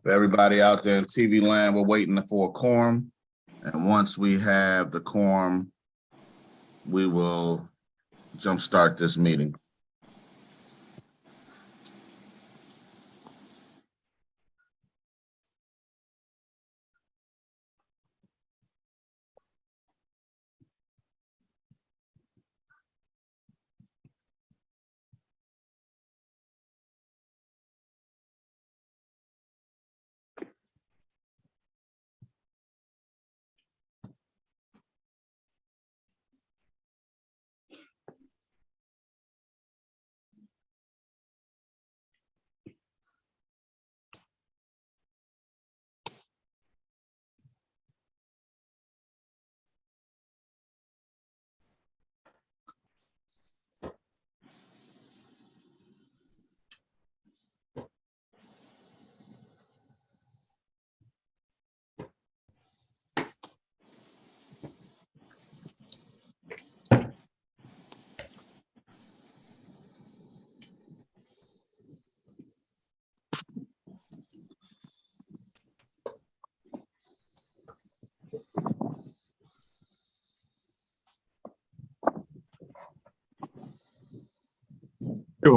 For everybody out there in TV land, we're waiting for a quorum. And once we have the quorum, we will jumpstart this meeting.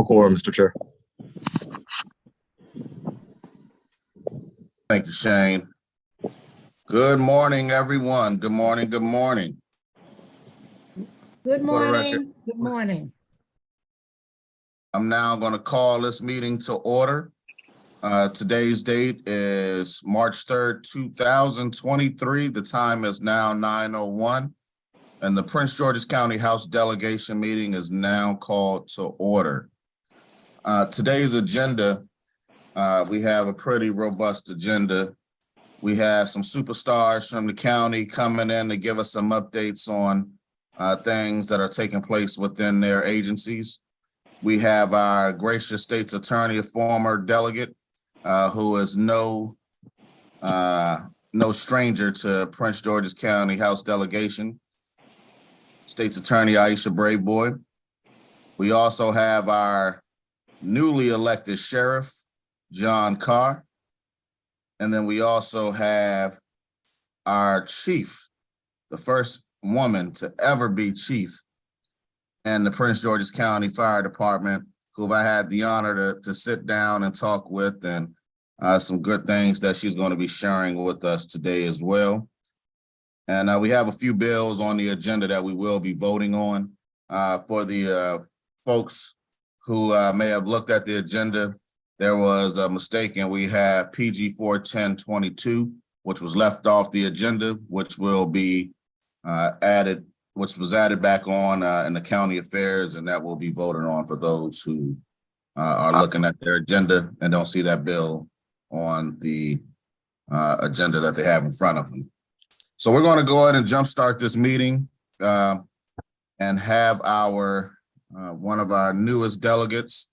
Quorum, Mr. Chair. Thank you, Shane. Good morning, everyone. Good morning. Good morning. Good morning. Good morning. I'm now going to call this meeting to order. Today's date is March 3rd, 2023. The time is now 9:01, and the Prince George's County House Delegation meeting is now called to order. Today's agenda, we have a pretty robust agenda. We have some superstars from the county coming in to give us some updates on things that are taking place within their agencies. We have our gracious state's attorney, a former delegate, who is no stranger to Prince George's County House Delegation, State's Attorney Aisha Braveboy. We also have our newly elected sheriff, John Carr. And then we also have our chief, the first woman to ever be chief in the Prince George's County Fire Department, who I had the honor to sit down and talk with, and some good things that she's going to be sharing with us today as well. And we have a few bills on the agenda that we will be voting on. For the folks who may have looked at the agenda, there was a mistake, and we have PG 41022, which was left off the agenda, which will be added, which was added back on in the county affairs, and that will be voted on for those who are looking at their agenda and don't see that bill on the agenda that they have in front of them. So we're going to go ahead and jumpstart this meeting and have our one of our newest delegates,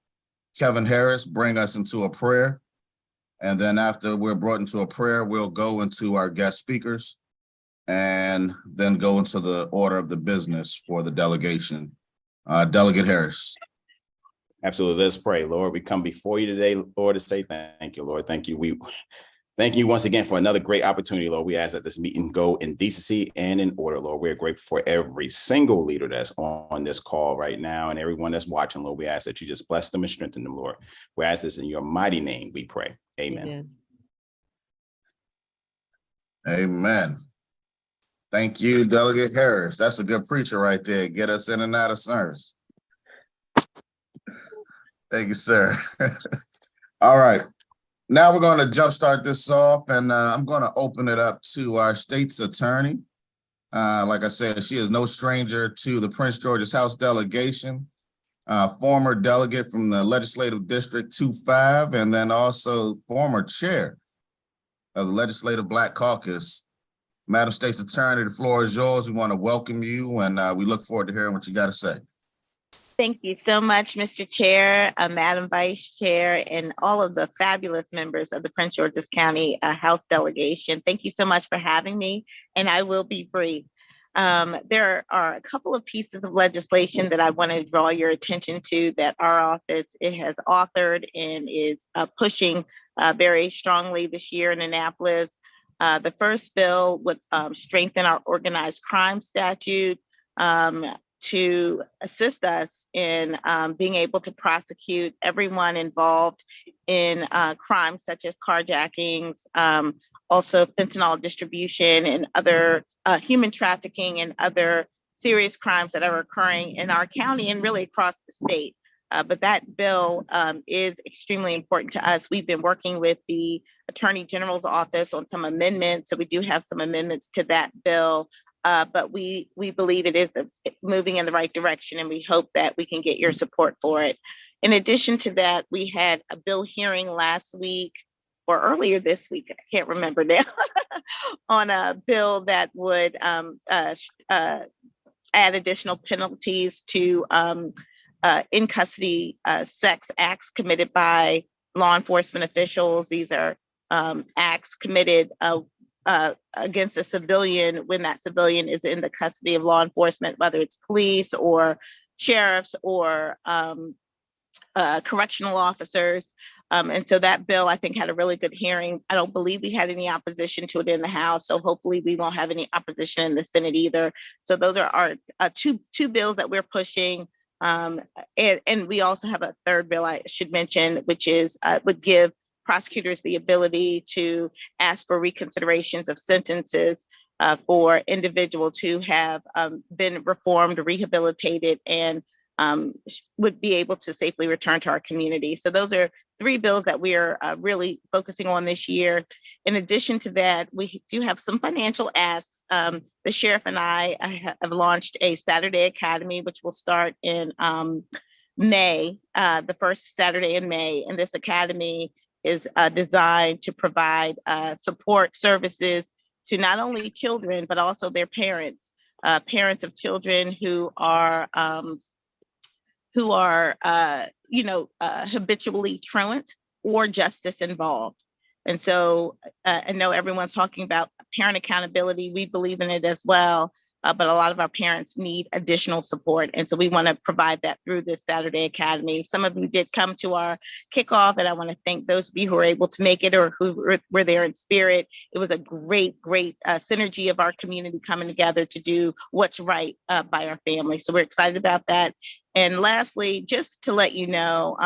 Kevin Harris, bring us into a prayer. And then after we're brought into a prayer, we'll go into our guest speakers and then go into the order of the business for the delegation. Delegate Harris. Absolutely. Let's pray. Lord, we come before you today, Lord, to say thank you, Lord. Thank you. We thank you once again for another great opportunity, Lord. We ask that this meeting go in decency and in order, Lord. We're grateful for every single leader that's on this call right now and everyone that's watching, Lord. We ask that you just bless them and strengthen them, Lord. We ask this in your mighty name, we pray. Amen. Amen. Thank you, Delegate Harris. That's a good preacher right there. Get us in and out of service. Thank you, sir. All right. Now we're going to jumpstart this off, and I'm going to open it up to our state's attorney. Like I said, she is no stranger to the Prince George's House Delegation, former delegate from the Legislative District 25, and then also former chair of the Legislative Black Caucus. Madam State's Attorney, the floor is yours. We want to welcome you, and we look forward to hearing what you got to say. Thank you so much, Mr. Chair, Madam Vice Chair, and all of the fabulous members of the Prince George's County House Delegation. Thank you so much for having me, and I will be brief. There are a couple of pieces of legislation that I want to draw your attention to that our office has authored and is pushing very strongly this year in Annapolis. The first bill would strengthen our organized crime statute to assist us in being able to prosecute everyone involved in crimes such as carjackings, also fentanyl distribution and other human trafficking and other serious crimes that are occurring in our county and really across the state. But that bill is extremely important to us. We've been working with the Attorney General's office on some amendments. So we do have some amendments to that bill, but we believe it is moving in the right direction, and we hope that we can get your support for it. In addition to that, we had a bill hearing last week or earlier this week, I can't remember now, on a bill that would add additional penalties to in custody sex acts committed by law enforcement officials. These are acts committed against a civilian when that civilian is in the custody of law enforcement, whether it's police or sheriffs or correctional officers. And so that bill, I think, had a really good hearing. I don't believe we had any opposition to it in the House, so hopefully we won't have any opposition in the Senate either. So those are our two bills that we're pushing. And we also have a third bill I should mention, which is would give prosecutors the ability to ask for reconsiderations of sentences for individuals who have been reformed, rehabilitated, and would be able to safely return to our community. So those are three bills that we are really focusing on this year. In addition to that, we do have some financial asks. The sheriff and I have launched a Saturday Academy, which will start in May, the first Saturday in May. And this academy is designed to provide support services to not only children, but also their parents, parents of children who are habitually truant or justice involved. And so I know everyone's talking about parent accountability. We believe in it as well, but a lot of our parents need additional support. And so we want to provide that through this Saturday Academy. Some of you did come to our kickoff, and I want to thank those of you who were able to make it or who were there in spirit. It was a great synergy of our community coming together to do what's right by our family. So we're excited about that. And lastly, just to let you know,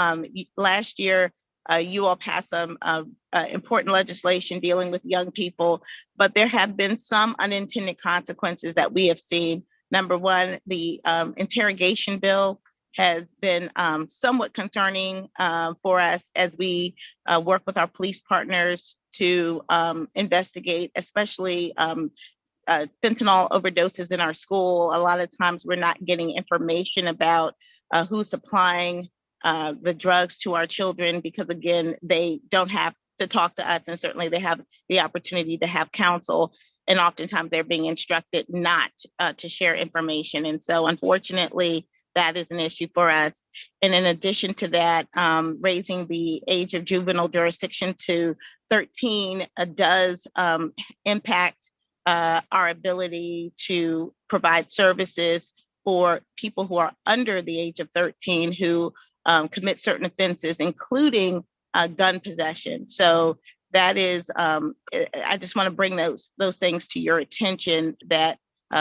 last year, you all passed some important legislation dealing with young people, but there have been some unintended consequences that we have seen. Number one, the interrogation bill has been somewhat concerning for us as we work with our police partners to investigate, especially fentanyl overdoses in our school. A lot of times we're not getting information about who's supplying the drugs to our children because, again, they don't have to talk to us, and certainly they have the opportunity to have counsel, and oftentimes they're being instructed not to share information. And so unfortunately, that is an issue for us. And in addition to that, raising the age of juvenile jurisdiction to 13 does impact our ability to provide services for people who are under the age of 13 who commit certain offenses, including gun possession. So that is, I just want to bring those things to your attention, that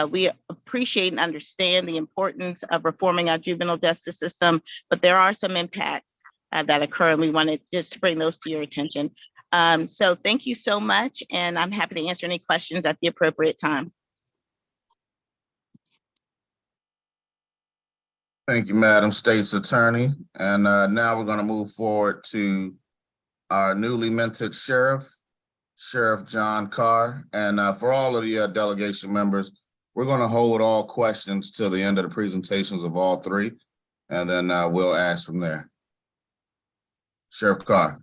we appreciate and understand the importance of reforming our juvenile justice system, but there are some impacts that occur, and we wanted just to bring those to your attention. So thank you so much, and I'm happy to answer any questions at the appropriate time. Thank you, Madam State's Attorney. And now we're going to move forward to our newly minted Sheriff John Carr. And for all of the delegation members, we're going to hold all questions till the end of the presentations of all three, and then we'll ask from there. Sheriff Carr.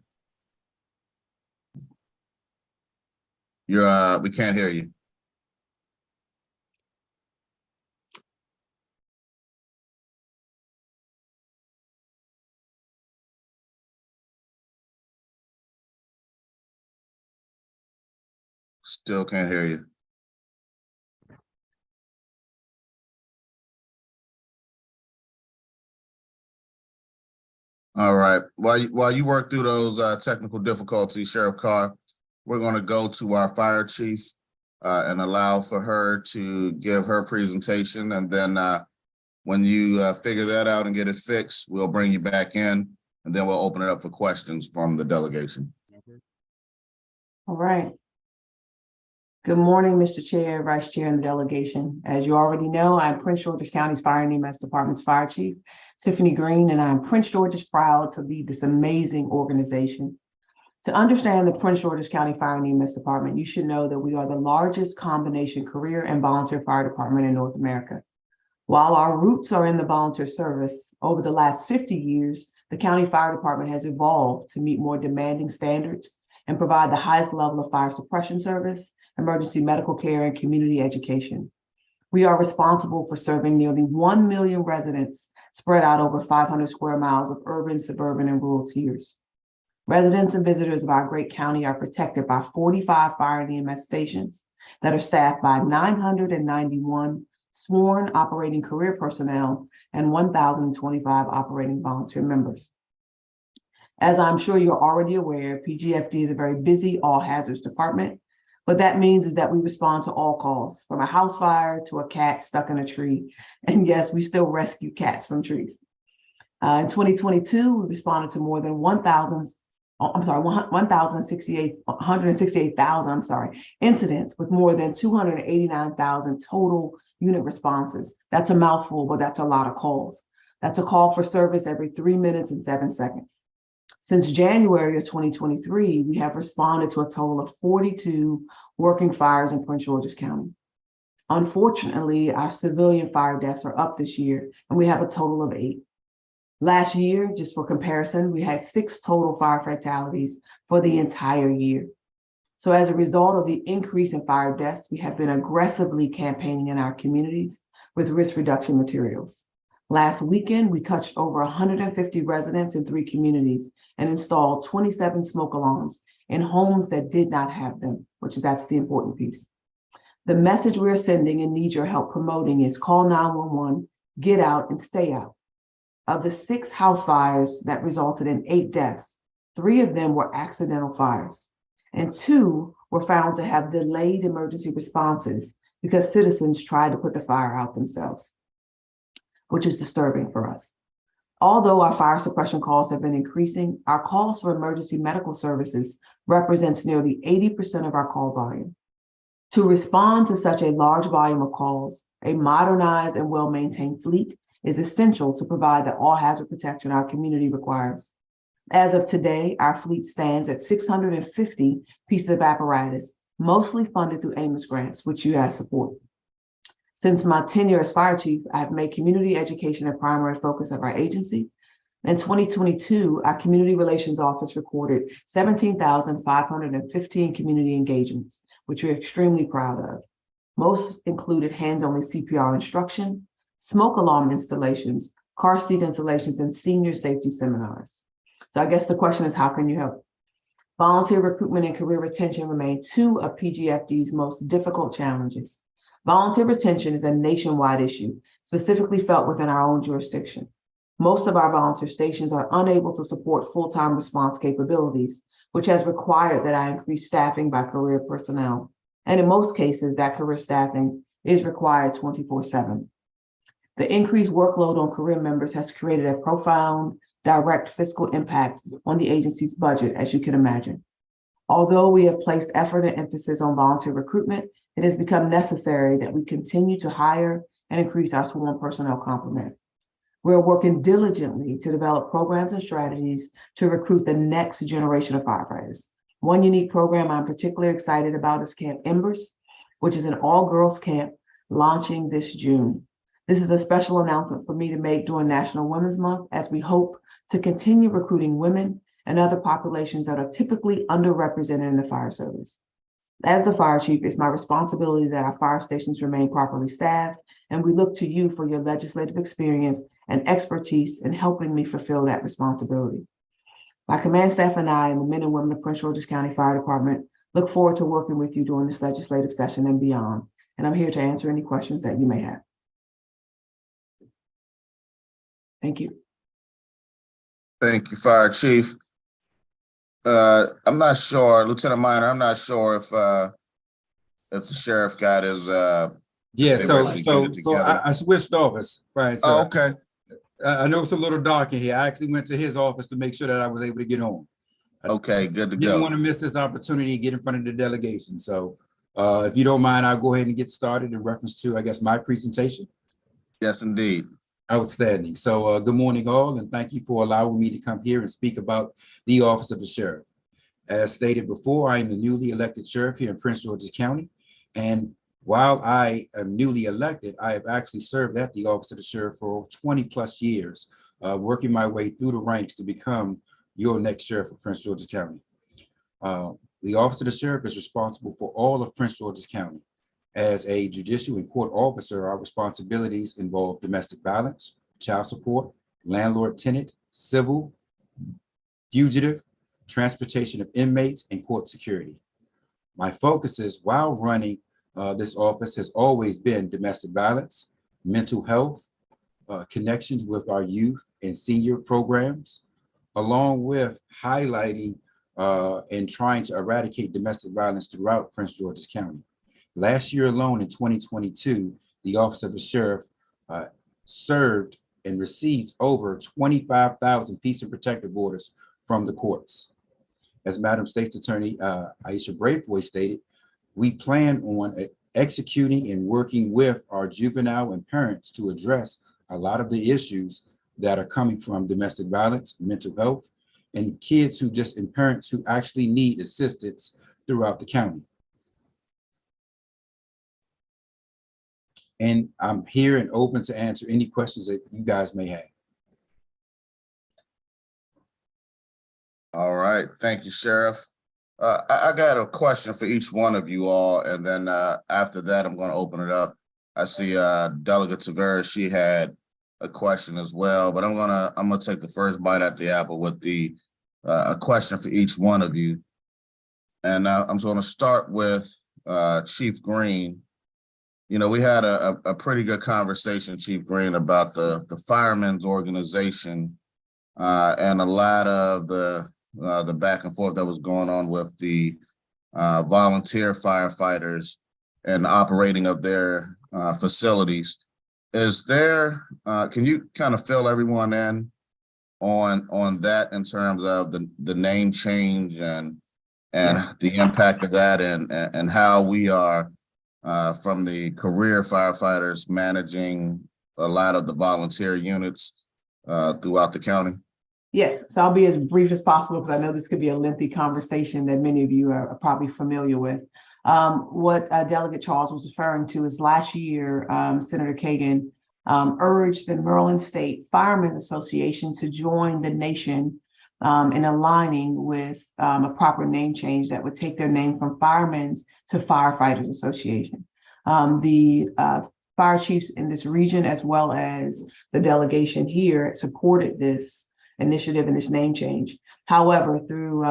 We can't hear you. Still can't hear you. All right. While you work through those technical difficulties, Sheriff Carr, we're going to go to our fire chief and allow for her to give her presentation. And then when you figure that out and get it fixed, we'll bring you back in, and then we'll open it up for questions from the delegation. All right. Good morning, Mr. Chair, Vice Chair, and the delegation. As you already know, I'm Prince George's County's Fire and EMS Department's Fire Chief, Tiffany Green, and I'm Prince George's proud to lead this amazing organization. To understand the Prince George's County Fire and EMS Department, you should know that we are the largest combination career and volunteer fire department in North America. While our roots are in the volunteer service, over the last 50 years, the County Fire Department has evolved to meet more demanding standards and provide the highest level of fire suppression service, emergency medical care, and community education. We are responsible for serving nearly 1 million residents spread out over 500 square miles of urban, suburban, and rural tiers. Residents and visitors of our great county are protected by 45 fire and EMS stations that are staffed by 991 sworn operating career personnel and 1,025 operating volunteer members. As I'm sure you're already aware, PGFD is a very busy all hazards department. What that means is that we respond to all calls, from a house fire to a cat stuck in a tree. And yes, we still rescue cats from trees. In 2022, we responded to more than 168,000 incidents with more than 289,000 total unit responses. That's a mouthful, but that's a lot of calls. That's a call for service every 3 minutes and 7 seconds. Since January of 2023, we have responded to a total of 42 working fires in Prince George's County. Unfortunately, our civilian fire deaths are up this year, and we have a total of 8. Last year, just for comparison, we had 6 total fire fatalities for the entire year. So as a result of the increase in fire deaths, we have been aggressively campaigning in our communities with risk reduction materials. Last weekend, we touched over 150 residents in 3 communities and installed 27 smoke alarms in homes that did not have them, that's the important piece. The message we're sending and need your help promoting is call 911, get out, and stay out. Of the 6 house fires that resulted in 8 deaths, 3 of them were accidental fires, and 2 were found to have delayed emergency responses because citizens tried to put the fire out themselves, which is disturbing for us. Although our fire suppression calls have been increasing, our calls for emergency medical services represents nearly 80% of our call volume. To respond to such a large volume of calls, a modernized and well-maintained fleet is essential to provide the all-hazard protection our community requires. As of today, our fleet stands at 650 pieces of apparatus, mostly funded through Amos grants, which you guys support. Since my tenure as fire chief, I have made community education a primary focus of our agency. In 2022, our community relations office recorded 17,515 community engagements, which we're extremely proud of. Most included hands-on CPR instruction, smoke alarm installations, car seat installations, and senior safety seminars. So I guess the question is, how can you help? Volunteer recruitment and career retention remain 2 of PGFD's most difficult challenges. Volunteer retention is a nationwide issue, specifically felt within our own jurisdiction. Most of our volunteer stations are unable to support full-time response capabilities, which has required that I increase staffing by career personnel. And in most cases, that career staffing is required 24/7. The increased workload on career members has created a profound, direct fiscal impact on the agency's budget, as you can imagine. Although we have placed effort and emphasis on volunteer recruitment, it has become necessary that we continue to hire and increase our sworn personnel complement. We're working diligently to develop programs and strategies to recruit the next generation of firefighters. One unique program I'm particularly excited about is Camp Embers, which is an all-girls camp launching this June. This is a special announcement for me to make during National Women's Month, as we hope to continue recruiting women and other populations that are typically underrepresented in the fire service. As the fire chief, it's my responsibility that our fire stations remain properly staffed, and we look to you for your legislative experience and expertise in helping me fulfill that responsibility. My command staff and I, and the men and women of Prince George's County Fire Department, look forward to working with you during this legislative session and beyond. And I'm here to answer any questions that you may have. Thank you. Thank you, Fire Chief. I'm not sure, Lieutenant Minor, I'm not sure if the sheriff got his, Yeah, they so ready to get it together. I switched office, right? Oh, So okay. I know it's a little dark in here. I actually went to his office to make sure that I was able to get on. Okay, good to Didn't go. want to miss this opportunity to get in front of the delegation. So if you don't mind, I'll go ahead and get started in reference to, I guess, my presentation. Yes, indeed. Outstanding. So good morning all, and thank you for allowing me to come here and speak about the office of the sheriff. As stated before, I am the newly elected sheriff here in Prince George's County. And while I am newly elected, I have actually served at the office of the sheriff for 20 plus years, working my way through the ranks to become your next sheriff of Prince George's County. The office of the sheriff is responsible for all of Prince George's County. As a judicial and court officer, our responsibilities involve domestic violence, child support, landlord-tenant, civil, fugitive, transportation of inmates, and court security. My focuses while running this office has always been domestic violence, mental health, connections with our youth and senior programs, along with highlighting and trying to eradicate domestic violence throughout Prince George's County. Last year alone, in 2022, the Office of the Sheriff served and received over 25,000 peace and protective orders from the courts. As Madam State's Attorney Aisha Braveboy stated, we plan on executing and working with our juvenile and parents to address a lot of the issues that are coming from domestic violence, mental health, and kids who just, and parents who actually need assistance throughout the county. And I'm here and open to answer any questions that you guys may have. All right, thank you, Sheriff. I got a question for each one of you all, and then after that, I'm going to open it up. I see Delegate Tavera, she had a question as well, but I'm gonna take the first bite at the apple with the a question for each one of you. And I'm going to start with Chief Green. You know, we had a pretty good conversation, Chief Green, about the firemen's organization and a lot of the back and forth that was going on with the volunteer firefighters and operating of their facilities. Is there, can you kind of fill everyone in on that in terms of the name change and the impact of that and how we are from the career firefighters managing a lot of the volunteer units throughout the county? Yes, so I'll be as brief as possible because I know this could be a lengthy conversation that many of you are probably familiar with. What Delegate Charles was referring to is last year, Senator Kagan urged the Maryland State Firemen's Association to join the nation in aligning with a proper name change that would take their name from Firemen's to Firefighters Association. The fire chiefs in this region, as well as the delegation here, supported this initiative and this name change. However, through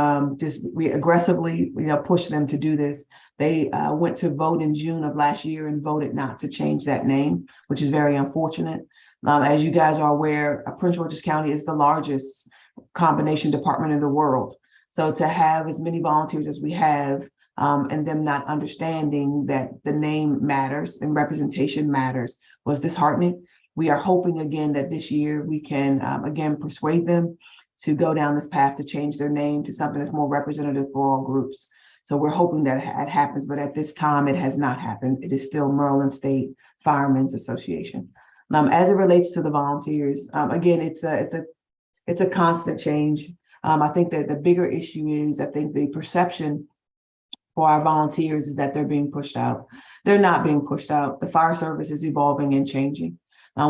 we aggressively pushed them to do this. They went to vote in June of last year and voted not to change that name, which is very unfortunate. As you guys are aware, Prince George's County is the largest combination department in the world. So to have as many volunteers as we have and them not understanding that the name matters and representation matters was disheartening. We are hoping again that this year we can again persuade them to go down this path to change their name to something that's more representative for all groups. So we're hoping that it happens, but at this time it has not happened. It is still Maryland State Firemen's Association. As it relates to the volunteers, again, it's a constant change. I think that the bigger issue is, I think the perception for our volunteers is that they're being pushed out. They're not being pushed out. The fire service is evolving and changing.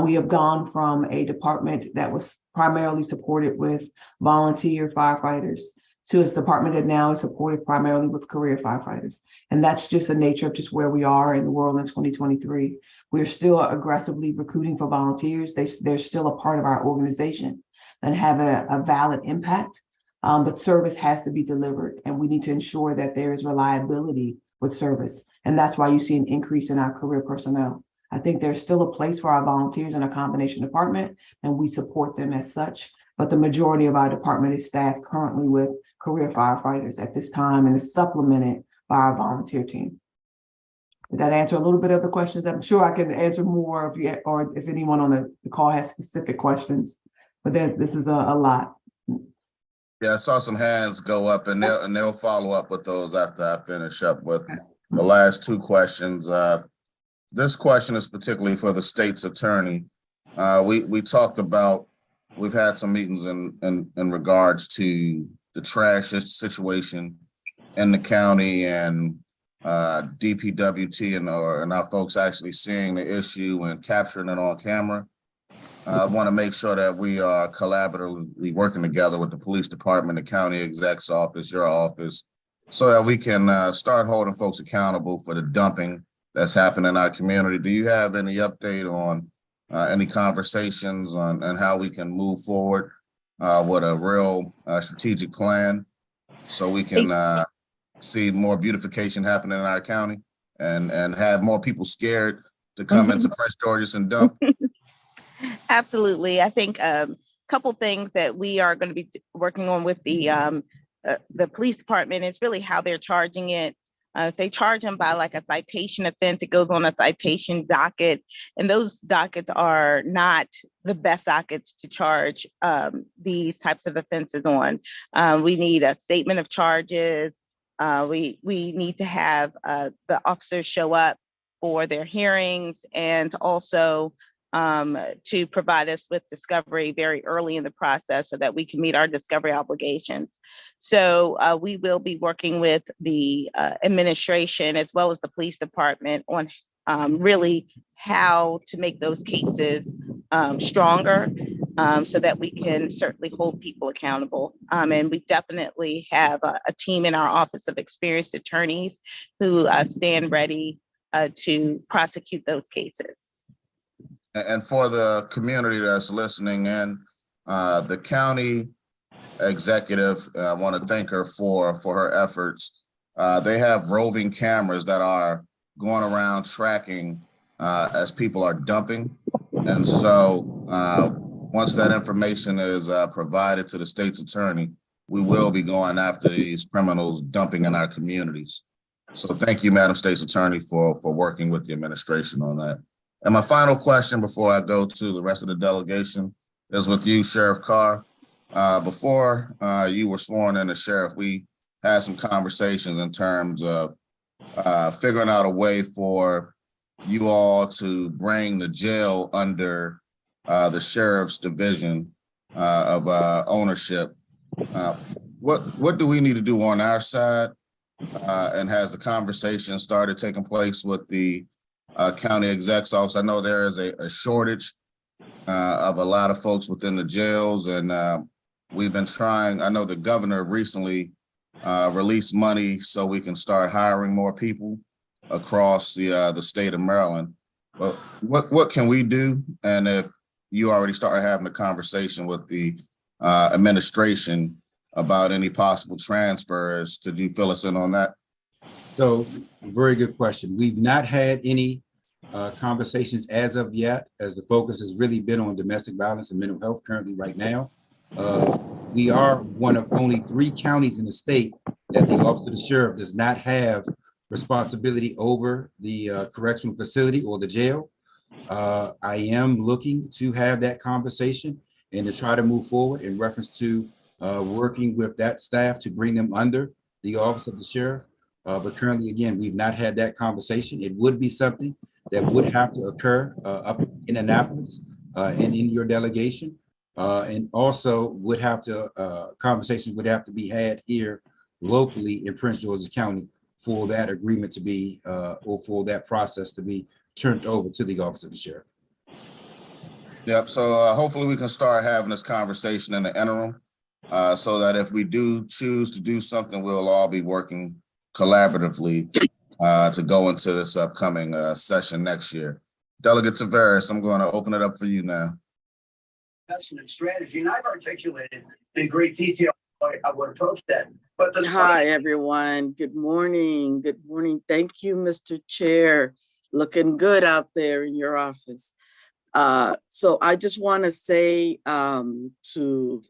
We have gone from a department that was primarily supported with volunteer firefighters to a department that now is supported primarily with career firefighters. And that's just the nature of just where we are in the world in 2023. We're still aggressively recruiting for volunteers. They're still a part of our organization and have a valid impact, but service has to be delivered. And we need to ensure that there is reliability with service. And that's why you see an increase in our career personnel. I think there's still a place for our volunteers in a combination department, and we support them as such. But the majority of our department is staffed currently with career firefighters at this time and is supplemented by our volunteer team. Did that answer a little bit of the questions? I'm sure I can answer more if anyone on the call has specific questions, but this is a lot. Yeah, I saw some hands go up, and they'll follow up with those after I finish up with the last two questions. This question is particularly for the state's attorney. We talked about, we've had some meetings in regards to the trash situation in the county, and DPWT and our folks actually seeing the issue and capturing it on camera. I want to make sure that we are collaboratively working together with the police department, the county exec's office, your office, so that we can start holding folks accountable for the dumping that's happening in our community. Do you have any update on any conversations on how we can move forward with a real strategic plan so we can see more beautification happening in our county and have more people scared to come into Prince George's and dump? Absolutely. I think a couple things that we are going to be working on with the police department is really how they're charging it. If they charge them by like a citation offense, it goes on a citation docket, and those dockets are not the best dockets to charge these types of offenses on. We need a statement of charges. We need to have the officers show up for their hearings, and also to provide us with discovery very early in the process so that we can meet our discovery obligations. So we will be working with the administration as well as the police department on really how to make those cases stronger, so that we can certainly hold people accountable. And we definitely have a team in our Office of Experienced Attorneys who stand ready to prosecute those cases. And for the community that's listening in, the county executive, I want to thank her for her efforts. They have roving cameras that are going around tracking as people are dumping. And so once that information is provided to the state's attorney, we will be going after these criminals dumping in our communities. So thank you, Madam State's Attorney, for working with the administration on that. And my final question before I go to the rest of the delegation is with you, Sheriff Carr. Before you were sworn in as sheriff, we had some conversations in terms of figuring out a way for you all to bring the jail under the sheriff's division of ownership. What do we need to do on our side? And has the conversation started taking place with the county exec's office? I know there is a shortage of a lot of folks within the jails, and we've been trying. I know the governor recently released money so we can start hiring more people across the state of Maryland. But what can we do? And if you already started having a conversation with the administration about any possible transfers, could you fill us in on that? So, very good question. We've not had any conversations as of yet, as the focus has really been on domestic violence and mental health currently right now. We are one of only 3 counties in the state that the Office of the Sheriff does not have responsibility over the correctional facility or the jail. I am looking to have that conversation and to try to move forward in reference to working with that staff to bring them under the Office of the Sheriff. But currently, again, we've not had that conversation. It would be something that would have to occur up in Annapolis and in your delegation. And also would have to, conversations would have to be had here locally in Prince George's County for that agreement to be, or for that process to be turned over to the Office of the Sheriff. Yep, so hopefully we can start having this conversation in the interim so that if we do choose to do something, we'll all be working collaboratively to go into this upcoming session next year. Delegate Tavares, I'm going to open it up for you now. Investment strategy, and I've articulated in great detail how I would approach that. But Hi, everyone. Good morning. Good morning. Thank you, Mr. Chair. looking good out there in your office. So I just want to say to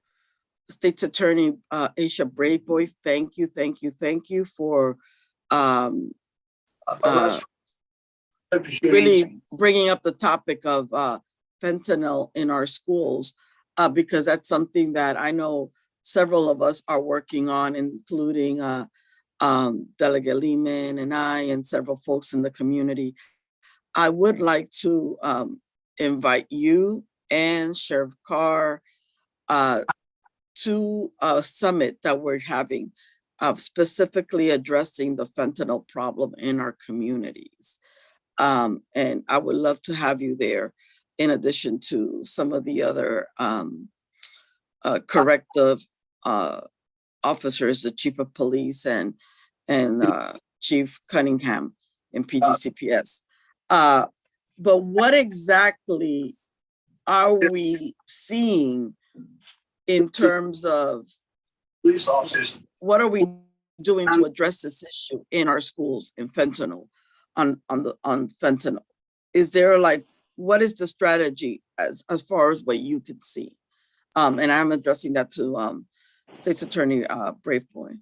State's Attorney Aisha Braveboy, thank you for really bringing up the topic of fentanyl in our schools, because that's something that I know several of us are working on, including Delegate Lehman and I and several folks in the community. I would like to invite you and Sheriff Carr to a summit that we're having, specifically addressing the fentanyl problem in our communities. And I would love to have you there, in addition to some of the other corrective officers, the Chief of Police and Chief Cunningham in PGCPS. But what exactly are we seeing in terms of Police officers. what are we doing to address this issue in our schools in fentanyl, on fentanyl? Is there what is the strategy as far as what you can see? And I'm addressing that to State's Attorney Braveboy.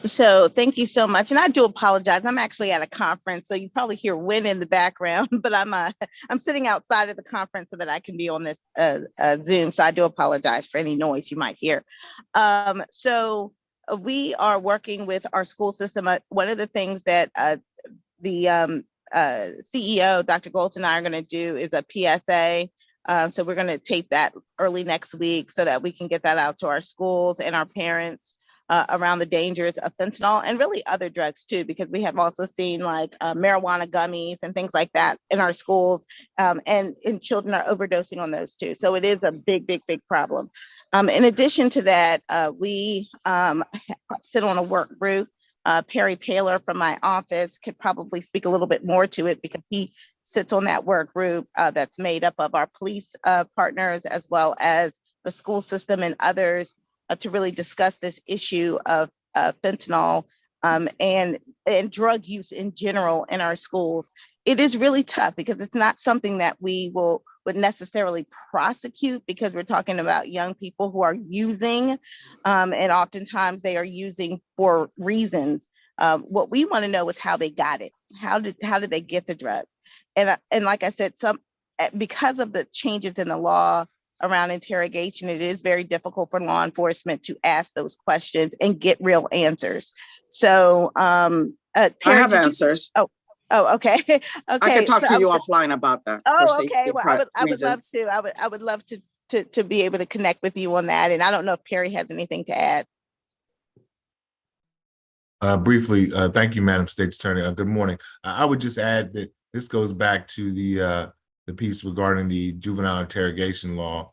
So thank you so much. And I do apologize. I'm actually at a conference, so you probably hear wind in the background, but I'm sitting outside of the conference so that I can be on this Zoom. So I do apologize for any noise you might hear. So we are working with our school system. One of the things that the CEO, Dr. Goltz, and I are going to do is a PSA. So we're going to tape that early next week so that we can get that out to our schools and our parents around the dangers of fentanyl and really other drugs too, because we have also seen marijuana gummies and things like that in our schools, and children are overdosing on those too. So it is a big problem. In addition to that, we sit on a work group. Perry Paler from my office could probably speak a little bit more to it because he sits on that work group that's made up of our police partners as well as the school system and others to really discuss this issue of fentanyl and drug use in general in our schools. It is really tough because it's not something that we would necessarily prosecute, because we're talking about young people who are using, and oftentimes they are using for reasons. What we want to know is how they got it. How did they get the drugs? And like I said, because of the changes in the law around interrogation, it is very difficult for law enforcement to ask those questions and get real answers. So Perry, I have answers. Oh, okay. Okay. I can talk to you offline about that. Oh, okay. Well, I would love to. I would love to be able to connect with you on that. And I don't know if Perry has anything to add. Briefly, thank you, Madam State's Attorney. Good morning. I would just add that this goes back to the piece regarding the juvenile interrogation law.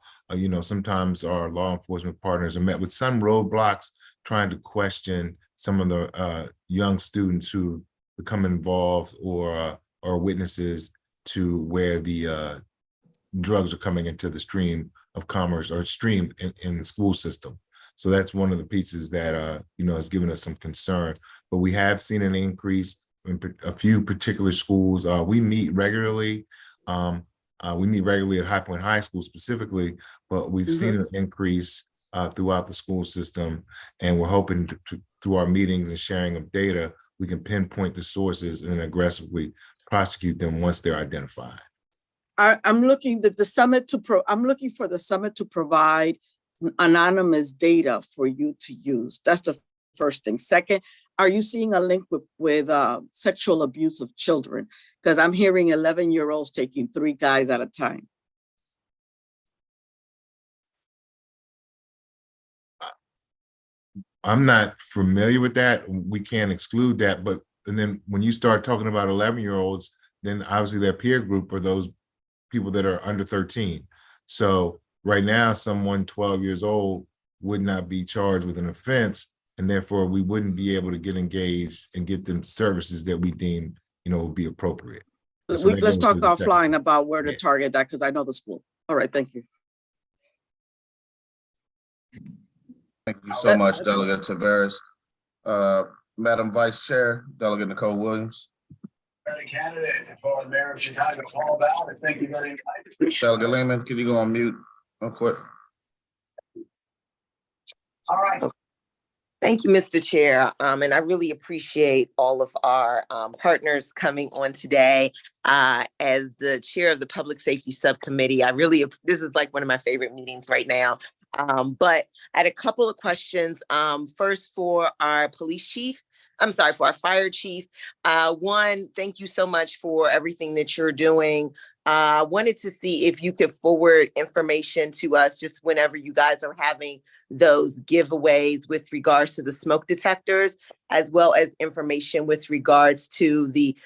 Sometimes our law enforcement partners are met with some roadblocks trying to question some of the young students who become involved or witnesses to where the drugs are coming into the stream of commerce or stream in the school system. So that's one of the pieces that has given us some concern. But we have seen an increase in a few particular schools. We meet regularly. We meet regularly at High Point High School specifically, but we've seen an increase throughout the school system, and we're hoping to, through our meetings and sharing of data, we can pinpoint the sources and aggressively prosecute them once they're identified. I'm looking for the summit to provide anonymous data for you to use. That's the first thing. Second, are you seeing a link with sexual abuse of children? Because I'm hearing 11-year-olds taking 3 guys at a time. I'm not familiar with that. We can't exclude that, but and then when you start talking about 11-year-olds, then obviously their peer group are those people that are under 13. So right now, someone 12 years old would not be charged with an offense, and therefore we wouldn't be able to get engaged and get them services that we deem, would be appropriate. Let's talk offline about where to target that, because I know the school. All right, thank you. Thank you so much, Delegate Taveras. Madam Vice Chair, Delegate Nicole Williams. Democratic candidate for the mayor of Chicago, Paul Ballard. Thank you very much. Delegate Lehman, can you go on mute real quick? All right. Thank you, Mr. Chair. And I really appreciate all of our partners coming on today. As the chair of the Public Safety Subcommittee, this is like one of my favorite meetings right now. But I had a couple of questions. First for our police chief. For our fire chief. One, thank you so much for everything that you're doing. I wanted to see if you could forward information to us just whenever you guys are having those giveaways with regards to the smoke detectors, as well as information with regards to the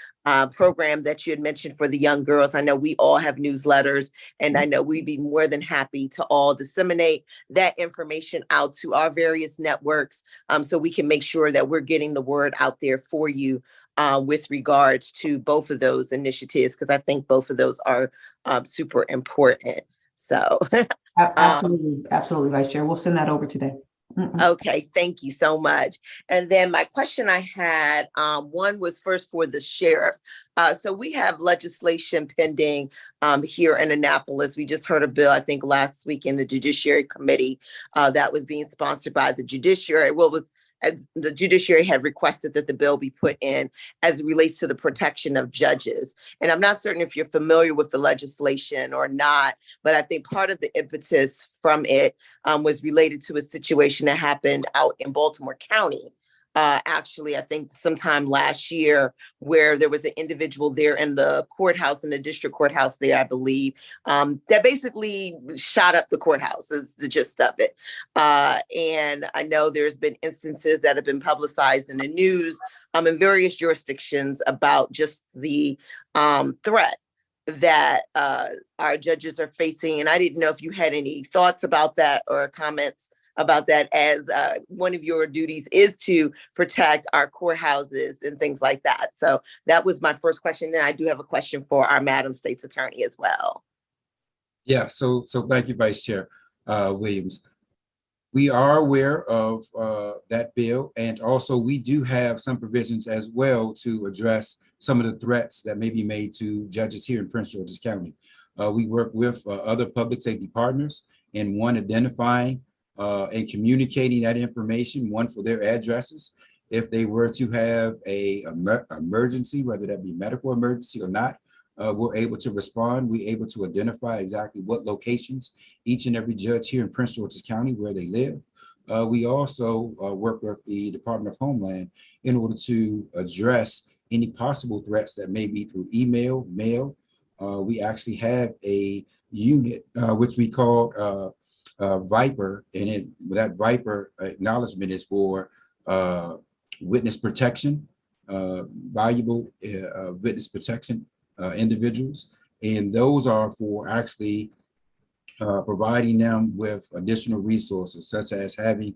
program that you had mentioned for the young girls. I know we all have newsletters, and I know we'd be more than happy to all disseminate that information out to our various networks, so we can make sure that we're getting the word out there for you with regards to both of those initiatives, because I think both of those are super important. So Absolutely, Vice Chair. We'll send that over today. Okay, thank you so much. And then my question I had, one was first for the sheriff. So we have legislation pending here in Annapolis. We just heard a bill, I think last week in the Judiciary Committee that was being sponsored by the Judiciary. As the judiciary had requested that the bill be put in as it relates to the protection of judges. And I'm not certain if you're familiar with the legislation or not, but I think part of the impetus from it was related to a situation that happened out in Baltimore County. Actually, I think sometime last year, where there was an individual there in the courthouse, in the district courthouse there, I believe, that basically shot up the courthouse is the gist of it. And I know there's been instances that have been publicized in the news in various jurisdictions about just the threat that our judges are facing. And I didn't know if you had any thoughts about that or comments about that, as one of your duties is to protect our courthouses and things like that. So that was my first question. Then I do have a question for our Madam State's Attorney as well. Yeah, so thank you, Vice Chair Williams. We are aware of that bill, and also we do have some provisions as well to address some of the threats that may be made to judges here in Prince George's County. We work with other public safety partners in one, identifying and communicating that information, one, for their addresses. If they were to have a emergency, whether that be medical emergency or not, we're able to respond. We're able to identify exactly what locations each and every judge here in Prince George's County where they live. We also work with the Department of Homeland in order to address any possible threats that may be through email, mail. We actually have a unit which we call Viper, and that Viper acknowledgement is for witness protection, valuable witness protection individuals, and those are for actually providing them with additional resources, such as having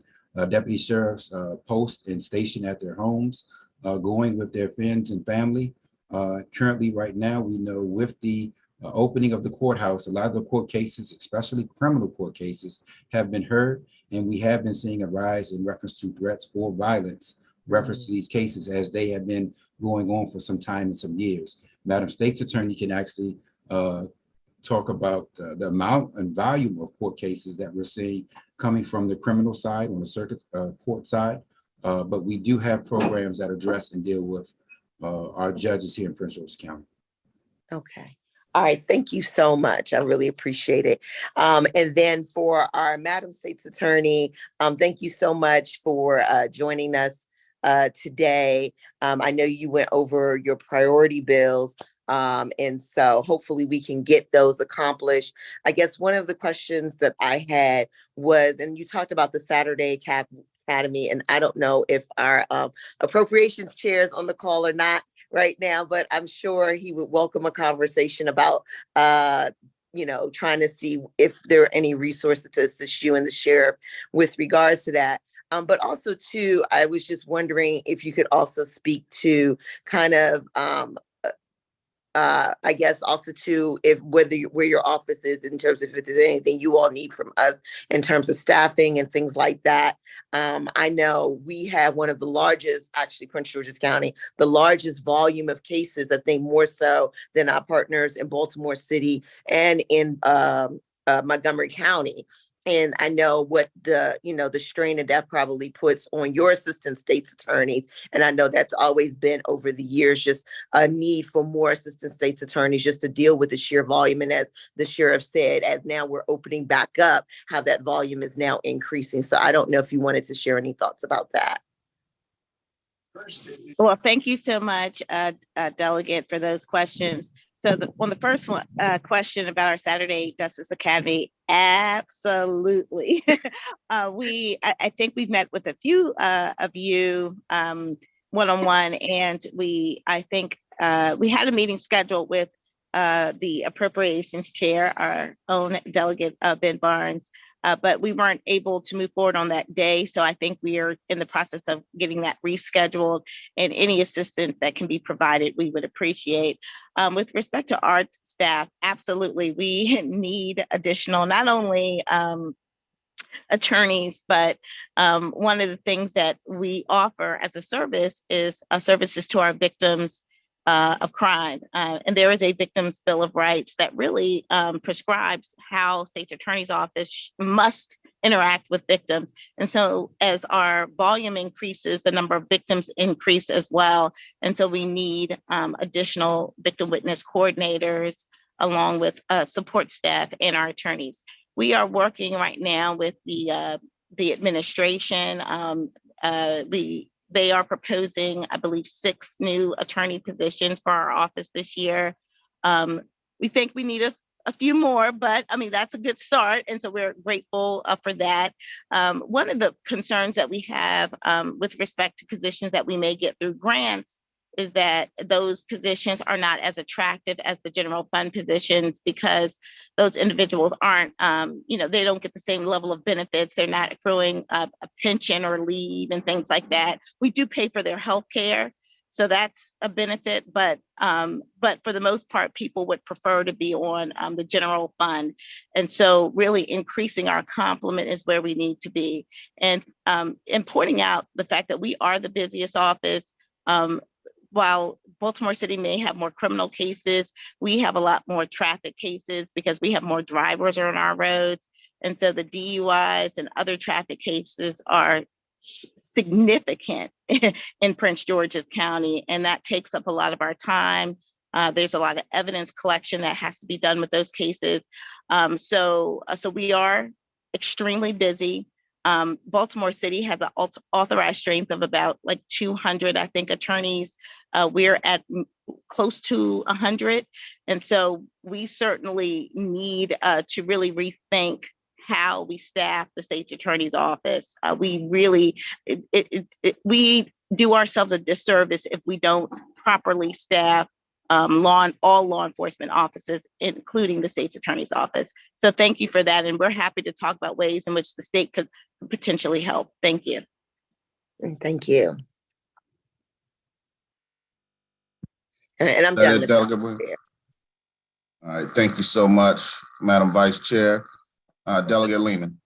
deputy sheriffs post and station at their homes, going with their friends and family. Currently, right now, we know with the opening of the courthouse, a lot of the court cases, especially criminal court cases, have been heard, and we have been seeing a rise in reference to threats or violence, reference to these cases, as they have been going on for some time and some years. Madam State's Attorney can actually talk about the amount and volume of court cases that we're seeing coming from the criminal side, on the circuit court side, but we do have programs that address and deal with our judges here in Prince George's County. Okay. All right, thank you so much. I really appreciate it. And then for our Madam State's Attorney, thank you so much for joining us today. I know you went over your priority bills, and so hopefully we can get those accomplished. I guess one of the questions that I had was, and you talked about the Saturday Academy, and I don't know if our appropriations chair is on the call or not right now, but I'm sure he would welcome a conversation about, trying to see if there are any resources to assist you and the sheriff with regards to that. But also too, I was just wondering if you could also speak to kind of I guess also too, if where your office is in terms of if there's anything you all need from us in terms of staffing and things like that. I know we have one of the largest, actually Prince George's County, the largest volume of cases, I think more so than our partners in Baltimore City and in Montgomery County. And I know what the strain that probably puts on your assistant state's attorneys. And I know that's always been over the years, just a need for more assistant state's attorneys just to deal with the sheer volume. And as the sheriff said, as now we're opening back up, how that volume is now increasing. So I don't know if you wanted to share any thoughts about that. Well, thank you so much, Delegate, for those questions. So on the first one, question about our Saturday Justice Academy, absolutely. I think we've met with a few of you one-on-one, and I think we had a meeting scheduled with the Appropriations Chair, our own Delegate Ben Barnes, but we weren't able to move forward on that day. So I think we are in the process of getting that rescheduled, and any assistance that can be provided, we would appreciate. With respect to our staff, absolutely, we need additional, not only attorneys, but one of the things that we offer as a service is services to our victims of crime. And there is a Victims' Bill of Rights that really prescribes how State's Attorney's Office must interact with victims. And so as our volume increases, the number of victims increase as well. And so we need additional victim witness coordinators along with support staff and our attorneys. We are working right now with the administration. They are proposing, I believe, 6 new attorney positions for our office this year. We think we need a few more, but I mean, that's a good start. And so we're grateful for that. One of the concerns that we have with respect to positions that we may get through grants is that those positions are not as attractive as the general fund positions, because those individuals aren't, they don't get the same level of benefits. They're not accruing a pension or leave and things like that. We do pay for their health care, so that's a benefit, but for the most part, people would prefer to be on the general fund. And so really increasing our complement is where we need to be. And pointing out the fact that we are the busiest office. While Baltimore City may have more criminal cases, we have a lot more traffic cases because we have more drivers on our roads. And so the DUIs and other traffic cases are significant in Prince George's County, and that takes up a lot of our time. There's a lot of evidence collection that has to be done with those cases. So we are extremely busy. Baltimore City has an authorized strength of about like 200, I think, attorneys. We're at close to 100. And so we certainly need to really rethink how we staff the state's attorney's office. We do ourselves a disservice if we don't properly staff all law enforcement offices, including the state's attorney's office. So thank you for that. And we're happy to talk about ways in which the state could potentially help. Thank you. Thank you. And I'm done. Delegate Williams. All right, thank you so much, Madam Vice Chair. Delegate Lehman.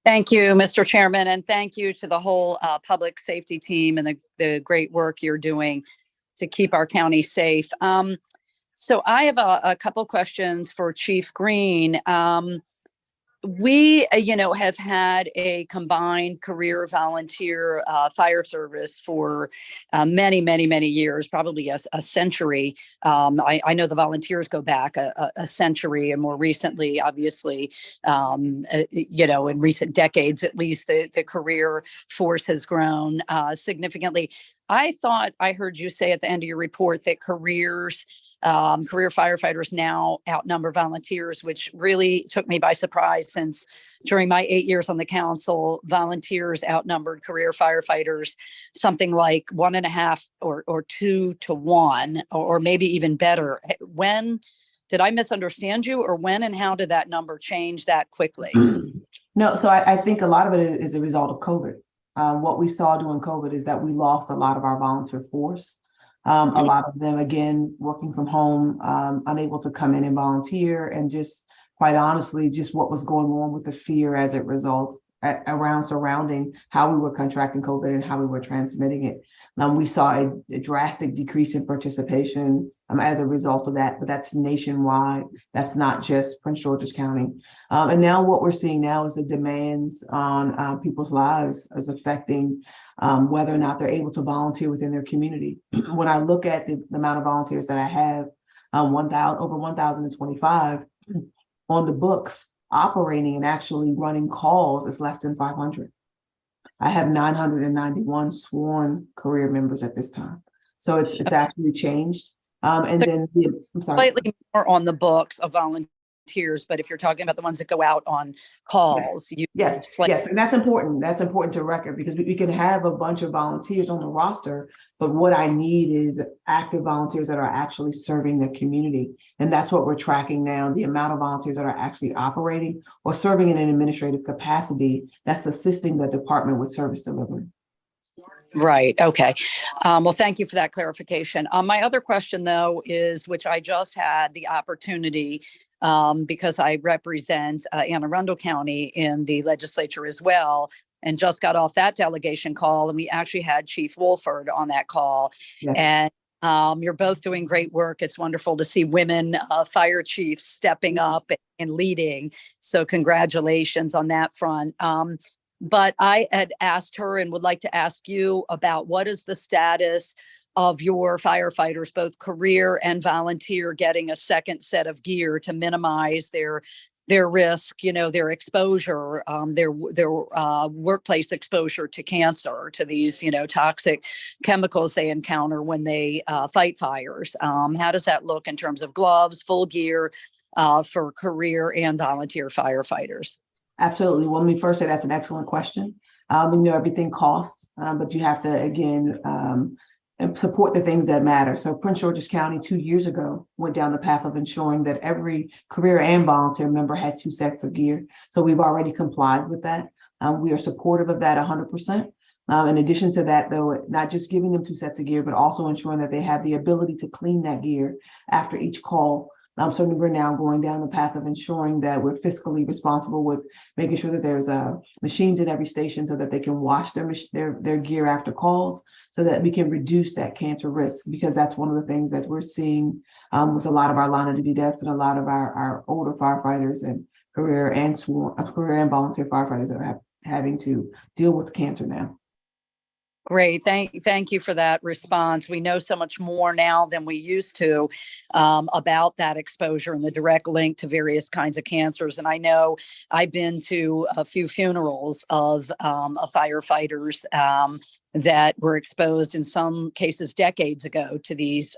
Thank you, Mr. Chairman, and thank you to the whole public safety team and the great work you're doing to keep our county safe. So I have a couple questions for Chief Green. We, have had a combined career volunteer fire service for many, many, many years, probably a century. I know the volunteers go back a century, and more recently, obviously, in recent decades, at least the career force has grown significantly. I thought I heard you say at the end of your report that career firefighters now outnumber volunteers, which really took me by surprise, since during my 8 years on the council, volunteers outnumbered career firefighters something like 1.5 or 2 to 1, or maybe even better. When did I misunderstand you, or when and how did that number change that quickly? No, so I think a lot of it is a result of COVID. What we saw during COVID is that we lost a lot of our volunteer force. A lot of them, again, working from home, unable to come in and volunteer, and just quite honestly, just what was going on with the fear as it results around surrounding how we were contracting COVID and how we were transmitting it. We saw a drastic decrease in participation as a result of that, but that's nationwide. That's not just Prince George's County. And now what we're seeing now is the demands on people's lives is affecting whether or not they're able to volunteer within their community. When I look at the amount of volunteers that I have, over 1,025 on the books, operating and actually running calls is less than 500. I have 991 sworn career members at this time. So it's actually changed. And then I'm sorry. Slightly more on the books of volunteers, but if you're talking about the ones that go out on calls, Yes, and that's important. That's important to record, because we can have a bunch of volunteers on the roster, but what I need is active volunteers that are actually serving the community. And that's what we're tracking now, the amount of volunteers that are actually operating or serving in an administrative capacity that's assisting the department with service delivery. Right. Okay. Well, thank you for that clarification. My other question, though, is, which I just had the opportunity, because I represent Anne Arundel County in the legislature as well, and just got off that delegation call, and we actually had Chief Wolford on that call. Yes. And you're both doing great work. It's wonderful to see women fire chiefs stepping up and leading. So congratulations on that front. But I had asked her and would like to ask you about what is the status of your firefighters, both career and volunteer, getting a second set of gear to minimize their risk, their exposure, their workplace exposure to cancer, to these, toxic chemicals they encounter when they fight fires. How does that look in terms of gloves, full gear for career and volunteer firefighters? Absolutely. Well, let me first say that's an excellent question. Everything costs, but you have to, again, support the things that matter. So Prince George's County 2 years ago went down the path of ensuring that every career and volunteer member had 2 sets of gear. So we've already complied with that. We are supportive of that 100%. In addition to that, though, not just giving them 2 sets of gear, but also ensuring that they have the ability to clean that gear after each call. So we're now going down the path of ensuring that we're fiscally responsible with making sure that there's machines in every station so that they can wash their gear after calls, so that we can reduce that cancer risk, because that's one of the things that we're seeing with a lot of our line of duty deaths and a lot of our older firefighters and career and volunteer firefighters that are having to deal with cancer now. Great. Thank you for that response. We know so much more now than we used to about that exposure and the direct link to various kinds of cancers. And I know I've been to a few funerals of firefighters that were exposed, in some cases decades ago, to these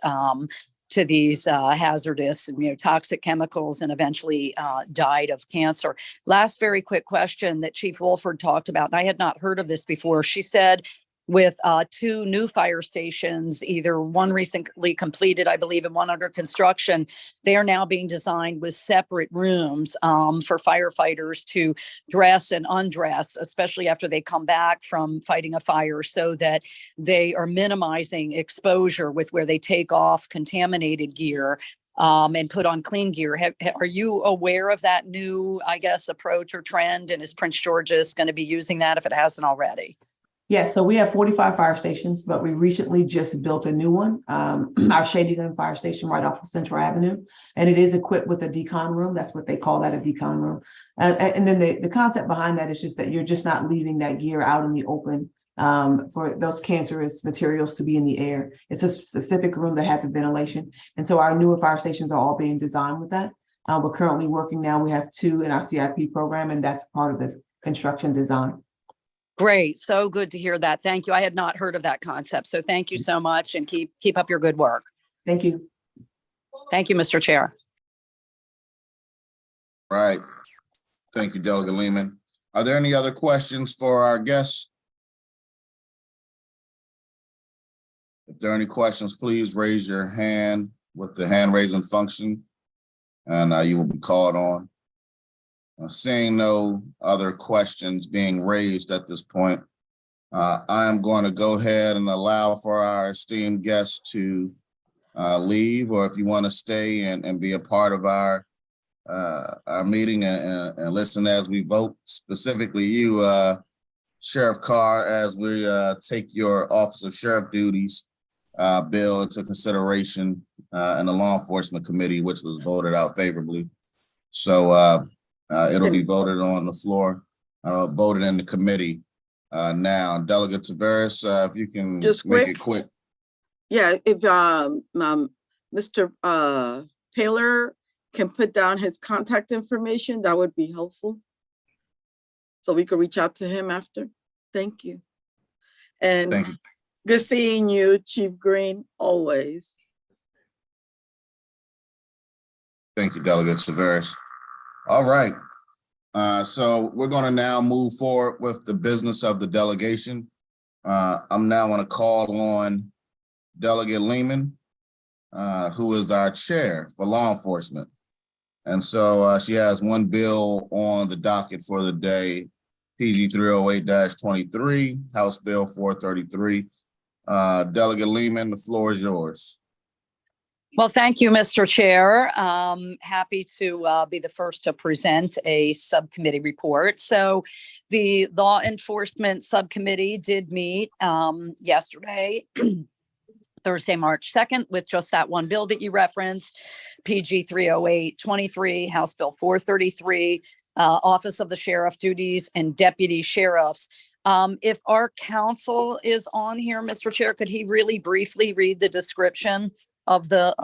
hazardous, toxic chemicals, and eventually died of cancer. Last very quick question that Chief Wolford talked about, and I had not heard of this before. She said, with 2 new fire stations, either one recently completed, I believe, and one under construction, they are now being designed with separate rooms for firefighters to dress and undress, especially after they come back from fighting a fire, so that they are minimizing exposure with where they take off contaminated gear and put on clean gear. Are you aware of that new, approach or trend? And is Prince George's going to be using that if it hasn't already? Yes, so we have 45 fire stations, but we recently just built a new one, our Shadyland Fire Station right off of Central Avenue, and it is equipped with a decon room. That's what they call that, a decon room. And then the concept behind that is just that you're just not leaving that gear out in the open for those cancerous materials to be in the air. It's a specific room that has a ventilation. And so our newer fire stations are all being designed with that. We're currently working now. We have 2 in our CIP program, and that's part of the construction design. Great. So good to hear that. Thank you. I had not heard of that concept. So thank you so much, and keep up your good work. Thank you. Thank you, Mr. Chair. Right. Thank you, Delegate Lehman. Are there any other questions for our guests? If there are any questions, please raise your hand with the hand raising function, and you will be called on. Seeing no other questions being raised at this point, I am going to go ahead and allow for our esteemed guests to leave, or if you want to stay and be a part of our meeting and listen as we vote, specifically you, Sheriff Carr, as we take your Office of Sheriff duties bill into consideration in the Law Enforcement Committee, which was voted out favorably. So it'll be voted on the floor, voted in the committee now. Delegate Tavares, if you can Just make quick. it quick. Yeah, if Mr. Taylor can put down his contact information, that would be helpful. So we could reach out to him after. Thank you. And Thank you. good seeing you, Chief Green, always. Thank you, Delegate Tavares. All right. So we're going to now move forward with the business of the delegation. I'm now going to call on Delegate Lehman, who is our chair for law enforcement. And so she has one bill on the docket for the day, PG 308-23, House Bill 433. Delegate Lehman, the floor is yours. Well, thank you, Mr. Chair. Happy to be the first to present a subcommittee report. So the Law Enforcement Subcommittee did meet yesterday, Thursday, March 2nd, with just that one bill that you referenced, PG 308-23, House Bill 433, Office of the Sheriff Duties and Deputy Sheriffs. If our counsel is on here, Mr. Chair, could he really briefly read the description of the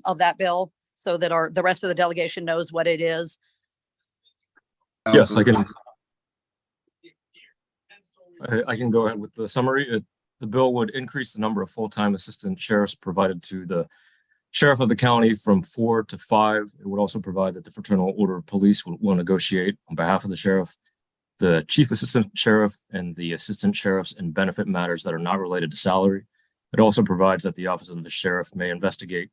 of that bill so that the rest of the delegation knows what it is? Yes, I can. I can go ahead with the summary. The bill would increase the number of full-time assistant sheriffs provided to the sheriff of the county from 4 to 5. It would also provide that the Fraternal Order of Police will negotiate on behalf of the sheriff, the chief assistant sheriff, and the assistant sheriffs in benefit matters that are not related to salary. It also provides that the Office of the Sheriff may investigate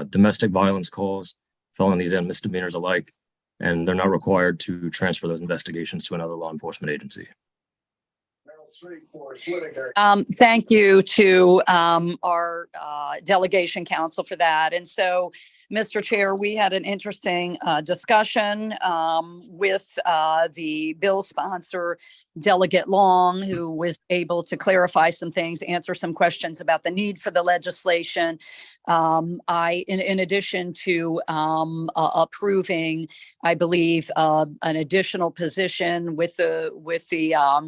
domestic violence calls, felonies, and misdemeanors alike, and they're not required to transfer those investigations to another law enforcement agency. Thank you to our delegation counsel for that. And so, Mr. Chair, we had an interesting discussion with the bill sponsor, Delegate Long, who was able to clarify some things, answer some questions about the need for the legislation. In addition to approving, I believe, an additional position with the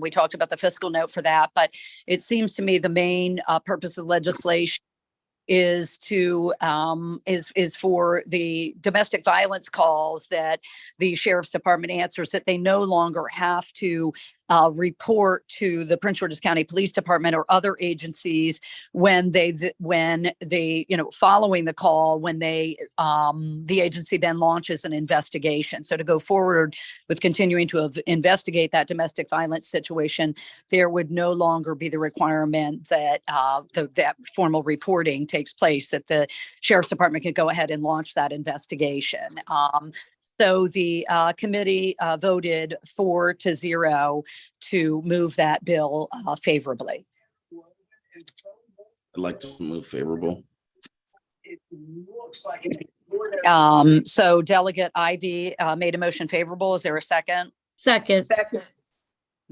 we talked about the fiscal note for that, but it seems to me the main purpose of legislation is to is for the domestic violence calls that the sheriff's department answers, that they no longer have to report to the Prince George's County Police Department or other agencies when they following the call, when the agency then launches an investigation. So to go forward with continuing to investigate that domestic violence situation, there would no longer be the requirement that that formal reporting takes place, that the sheriff's department could go ahead and launch that investigation. So the committee voted 4-0 to move that bill favorably. I'd like to move favorable. So Delegate Ivy made a motion favorable. Is there a second? Second.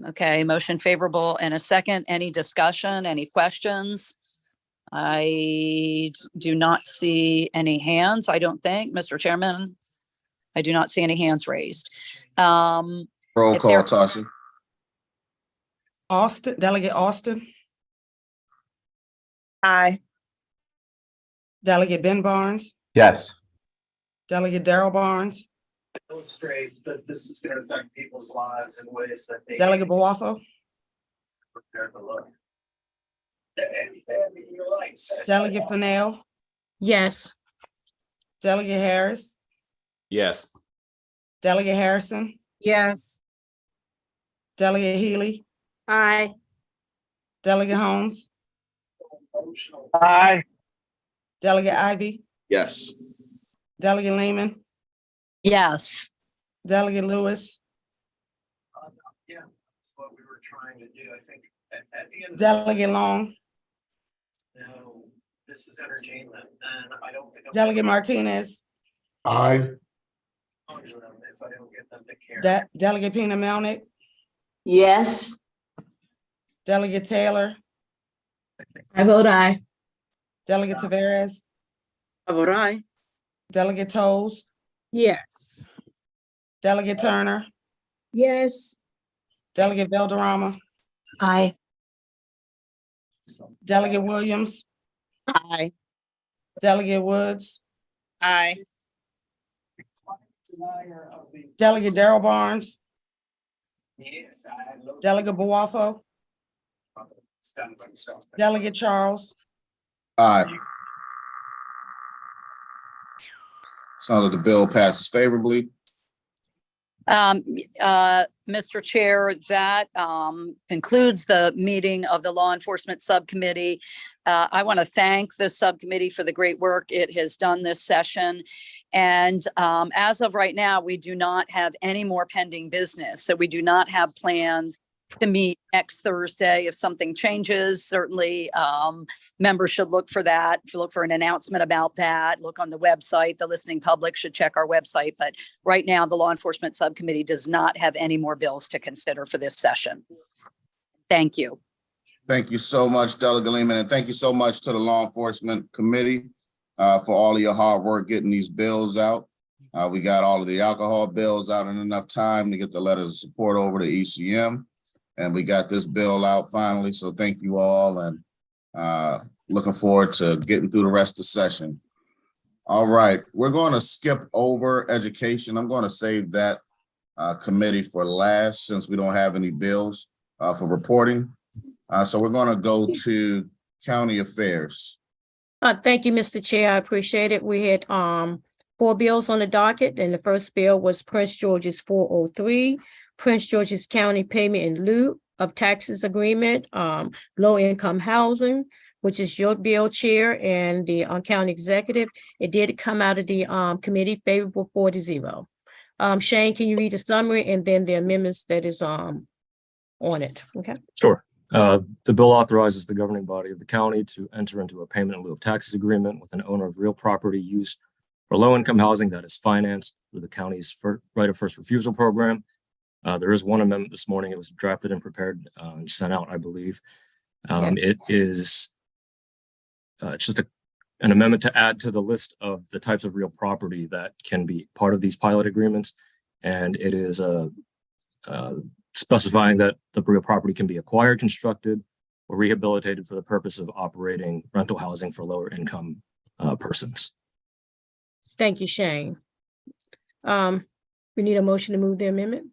Okay, motion favorable and a second. Any discussion, any questions? I do not see any hands, I don't think, Mr. Chairman. I do not see any hands raised. Roll If call, there- Tasha. Austin, Delegate Austin, Aye. Delegate Ben Barnes, Yes. Delegate Darrell Barnes, Illustrate that this is going to affect people's lives in ways that they. Delegate Boafo, Prepared to look. You're right. Delegate Fennell, Yes. Delegate Harris, Yes. Delegate Harrison, Yes. Delegate Healy, Aye. Delegate Holmes, Aye. Delegate Ivy, Yes. Delegate Lehman, Yes. Delegate Lewis, Yeah, that's what we were trying to do. I think At the end of the Delegate Long, no, this is entertainment, and I don't think. Delegate Martinez, Aye. If I don't get them to care. Delegate Pena Melnick, Yes. Delegate Taylor, I vote aye. Delegate Taveras, I vote aye. Delegate Toles, Yes. Delegate Turner, Yes. Delegate Valderrama, Aye. Delegate Williams, Aye. Delegate Woods, Aye. Delegate Darrell Barnes, Yes, I love. Delegate Buafo, It's done by himself. Delegate Charles, Aye. Sounds like the bill passes favorably. Mr. Chair, that concludes the meeting of the Law Enforcement Subcommittee. I want to thank the subcommittee for the great work it has done this session. And as of right now, we do not have any more pending business. So we do not have plans to meet next Thursday. If something changes, certainly members should look for that, look for an announcement about that, look on the website. The listening public should check our website. But right now, the Law Enforcement Subcommittee does not have any more bills to consider for this session. Thank you. Thank you so much, Delegate Lehman, and thank you so much to the Law Enforcement Committee for all of your hard work getting these bills out. We got all of the alcohol bills out in enough time to get the letters of support over to ECM. And we got this bill out finally, so thank you all, and looking forward to getting through the rest of the session. All right, we're going to skip over education. I'm going to save that committee for last since we don't have any bills for reporting. So we're going to go to county affairs. Thank you, Mr. Chair. I appreciate it. We had 4 bills on the docket, and the first bill was Prince George's 403, Prince George's County Payment in lieu of Taxes Agreement, low-income housing, which is your bill, Chair, and the county executive. It did come out of the committee favorable 4-0. Shane, can you read the summary and then the amendments that is on it? Okay. Sure. The bill authorizes the governing body of the county to enter into a payment in lieu of taxes agreement with an owner of real property used for low-income housing that is financed through the county's right of first refusal program. There is one amendment this morning. It was drafted and prepared and sent out, I believe. It is it's just an amendment to add to the list of the types of real property that can be part of these pilot agreements. And it is specifying that the real property can be acquired, constructed, or rehabilitated for the purpose of operating rental housing for lower income persons. Thank you, Shane. We need a motion to move the amendment.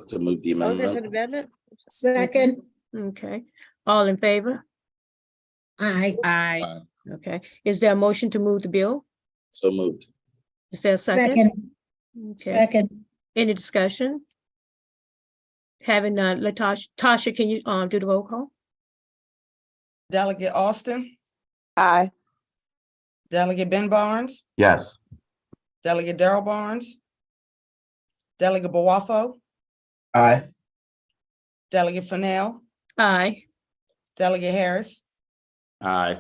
To move the amendment. Second. Okay. All in favor? Aye. Aye. Okay. Is there a motion to move the bill? So moved. Is there a second? Okay. Second. Any discussion? Having none, Tasha, can you do the roll call? Delegate Austin, Aye. Delegate Ben Barnes, Yes. Delegate Darrell Barnes, Delegate Buafo, Aye. Delegate Fennell, Aye. Delegate Harris, Aye.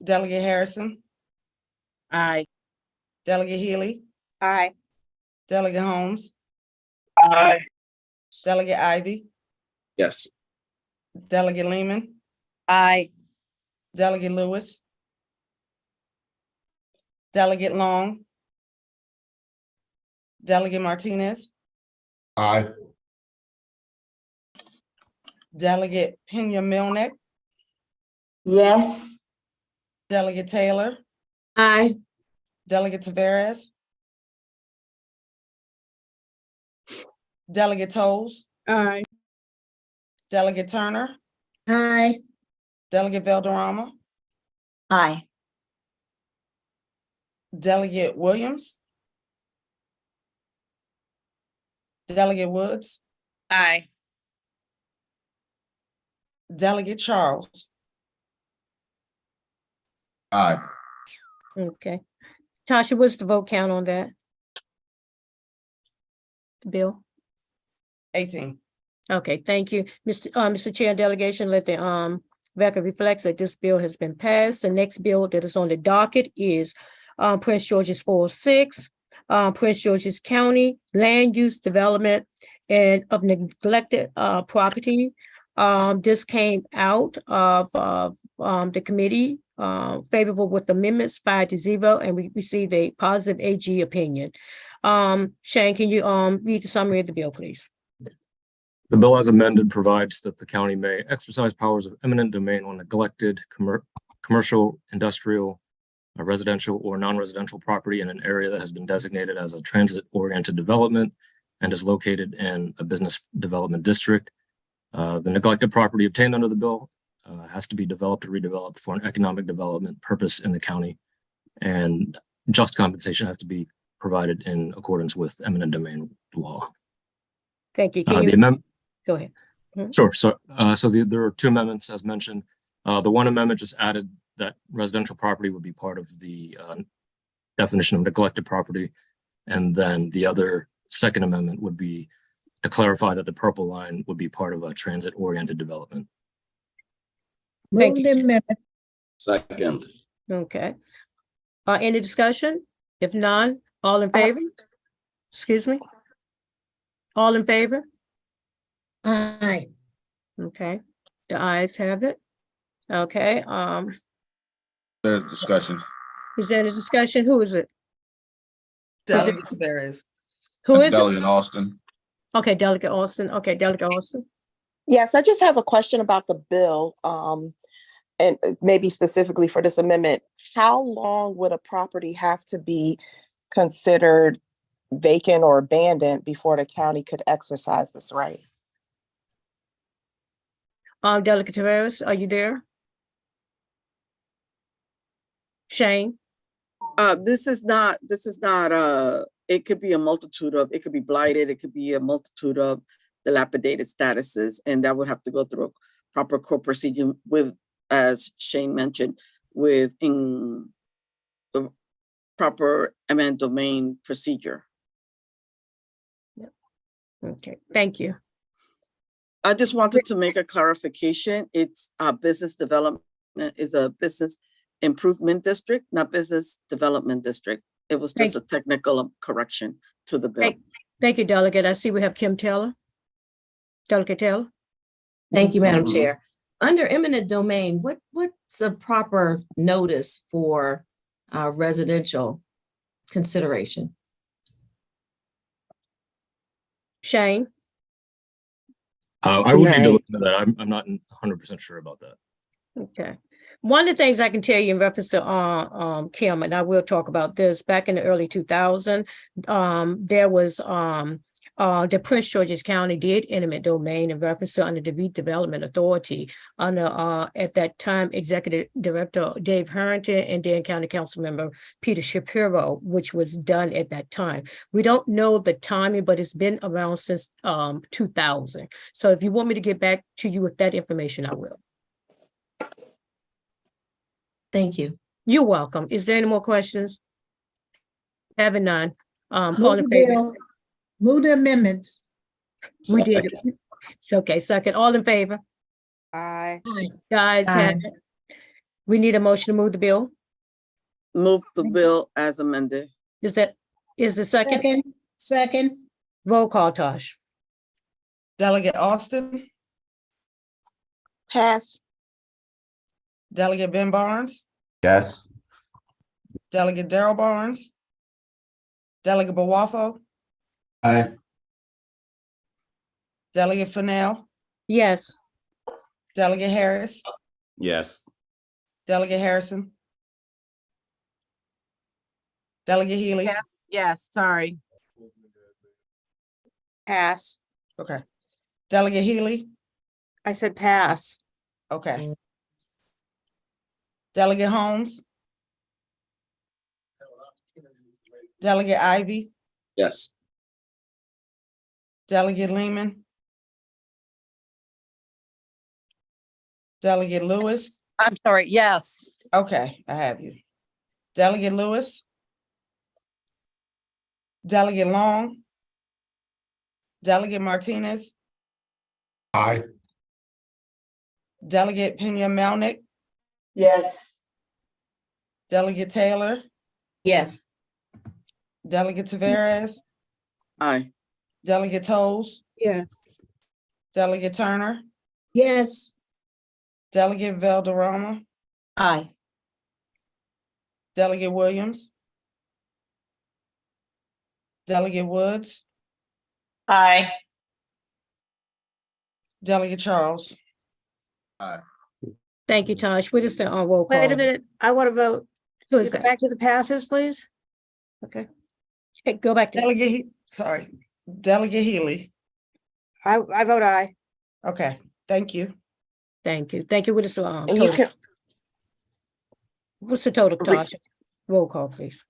Delegate Harrison, Aye. Delegate Healy, Aye. Delegate Holmes, Aye. Delegate Ivy, Yes. Delegate Lehman, Aye. Delegate Lewis, Delegate Long, Delegate Martinez, Aye. Delegate Pena Melnick, Yes. Delegate Taylor, Aye. Delegate Taveras, Delegate Toles, Aye. Delegate Turner, Aye. Delegate Valderrama, Aye. Delegate Williams, Delegate Woods, Aye. Delegate Charles, Aye. Okay. Tasha, what's the vote count on that? The bill? 18. Okay, thank you. Mr. Chair and Delegation, let the record reflects that this bill has been passed. The next bill that is on the docket is Prince George's 406, Prince George's County Land Use Development and of Neglected Property. This came out of the committee favorable with amendments 5-0, and we received a positive AG opinion. Shane, can you read the summary of the bill, please? The bill as amended provides that the county may exercise powers of eminent domain on neglected commercial, industrial, residential, or non-residential property in an area that has been designated as a transit-oriented development and is located in a business development district. The neglected property obtained under the bill has to be developed or redeveloped for an economic development purpose in the county, and just compensation has to be provided in accordance with eminent domain law. Thank you. Go ahead. Sure. So, there are two amendments as mentioned. The one amendment just added that residential property would be part of the definition of neglected property. And then the other second amendment would be to clarify that the purple line would be part of a transit-oriented development. Thank you. Second. Okay. Any discussion? If none, all in favor? Excuse me? All in favor? Aye. Okay, the ayes have it. Okay, There's discussion. is there any discussion? Who is it? Delegate Tavares. Who is it? Delegate Austin. Okay, Delegate Austin. Okay, Delegate Austin. Yes, I just have a question about the bill, and maybe specifically for this amendment. How long would a property have to be considered vacant or abandoned before the county could exercise this right? Delegate Tavares, are you there? Shane? This is not, it could be a multitude of, it could be blighted, it could be a multitude of dilapidated statuses, and that would have to go through a proper court procedure with, as Shane mentioned, in the proper eminent domain procedure. Okay, thank you. I just wanted to make a clarification. It's business development is a business improvement district, not business development district. It was just a technical correction to the bill. Thank you, Delegate. I see we have Kim Taylor. Delegate Taylor? Thank you, Madam Chair. Under eminent domain, what's the proper notice for residential consideration? Shane? I would need to look into that. I'm not 100% sure about that. Okay. One of the things I can tell you in reference to Kim, and I will talk about this, back in the early 2000s, there was the Prince George's County did eminent domain in reference to under the Redevelopment Authority under at that time Executive Director Dave Harrington and then County Council Member Peter Shapiro, which was done at that time. We don't know the timing, but it's been around since 2000. So if you want me to get back to you with that information, I will. Thank you. You're welcome. Is there any more questions? Having none. All in favor? Move the amendments. We did. It's okay. Second, all in favor? Aye. Guys, have it. We need a motion to move the bill. Move the bill as amended. Is the second? Second. Roll call, Tosh. Delegate Austin, Pass. Delegate Ben Barnes, Yes. Delegate Darrell Barnes, Delegate Bawafo, Aye. Delegate Fennell, Yes. Delegate Harris, Yes. Delegate Harrison, Delegate Healy. Yes, sorry. Pass. Okay. Delegate Healy. I said pass. Okay. Delegate Holmes. Delegate Ivy, Yes. Delegate Lehman, Delegate Lewis. I'm sorry, yes. Okay, I have you. Delegate Lewis, Delegate Long, Delegate Martinez, Aye. Delegate Pena Melnick, Yes. Delegate Taylor, Yes. Delegate Taveras, Aye. Delegate Toles, Yes. Delegate Turner, Yes. Delegate Valderrama, Aye. Delegate Williams, Delegate Woods, Aye. Delegate Charles. Thank you, Tosh. What is the roll call? Wait a minute, I want to vote. Who You is go that? back to the passes, please. Okay. Hey, go back to, Sorry, Delegate Healy. I vote aye. Okay, thank you. thank you. Thank you. What is the And you total? can, What's the total, Tosh? Roll call, please.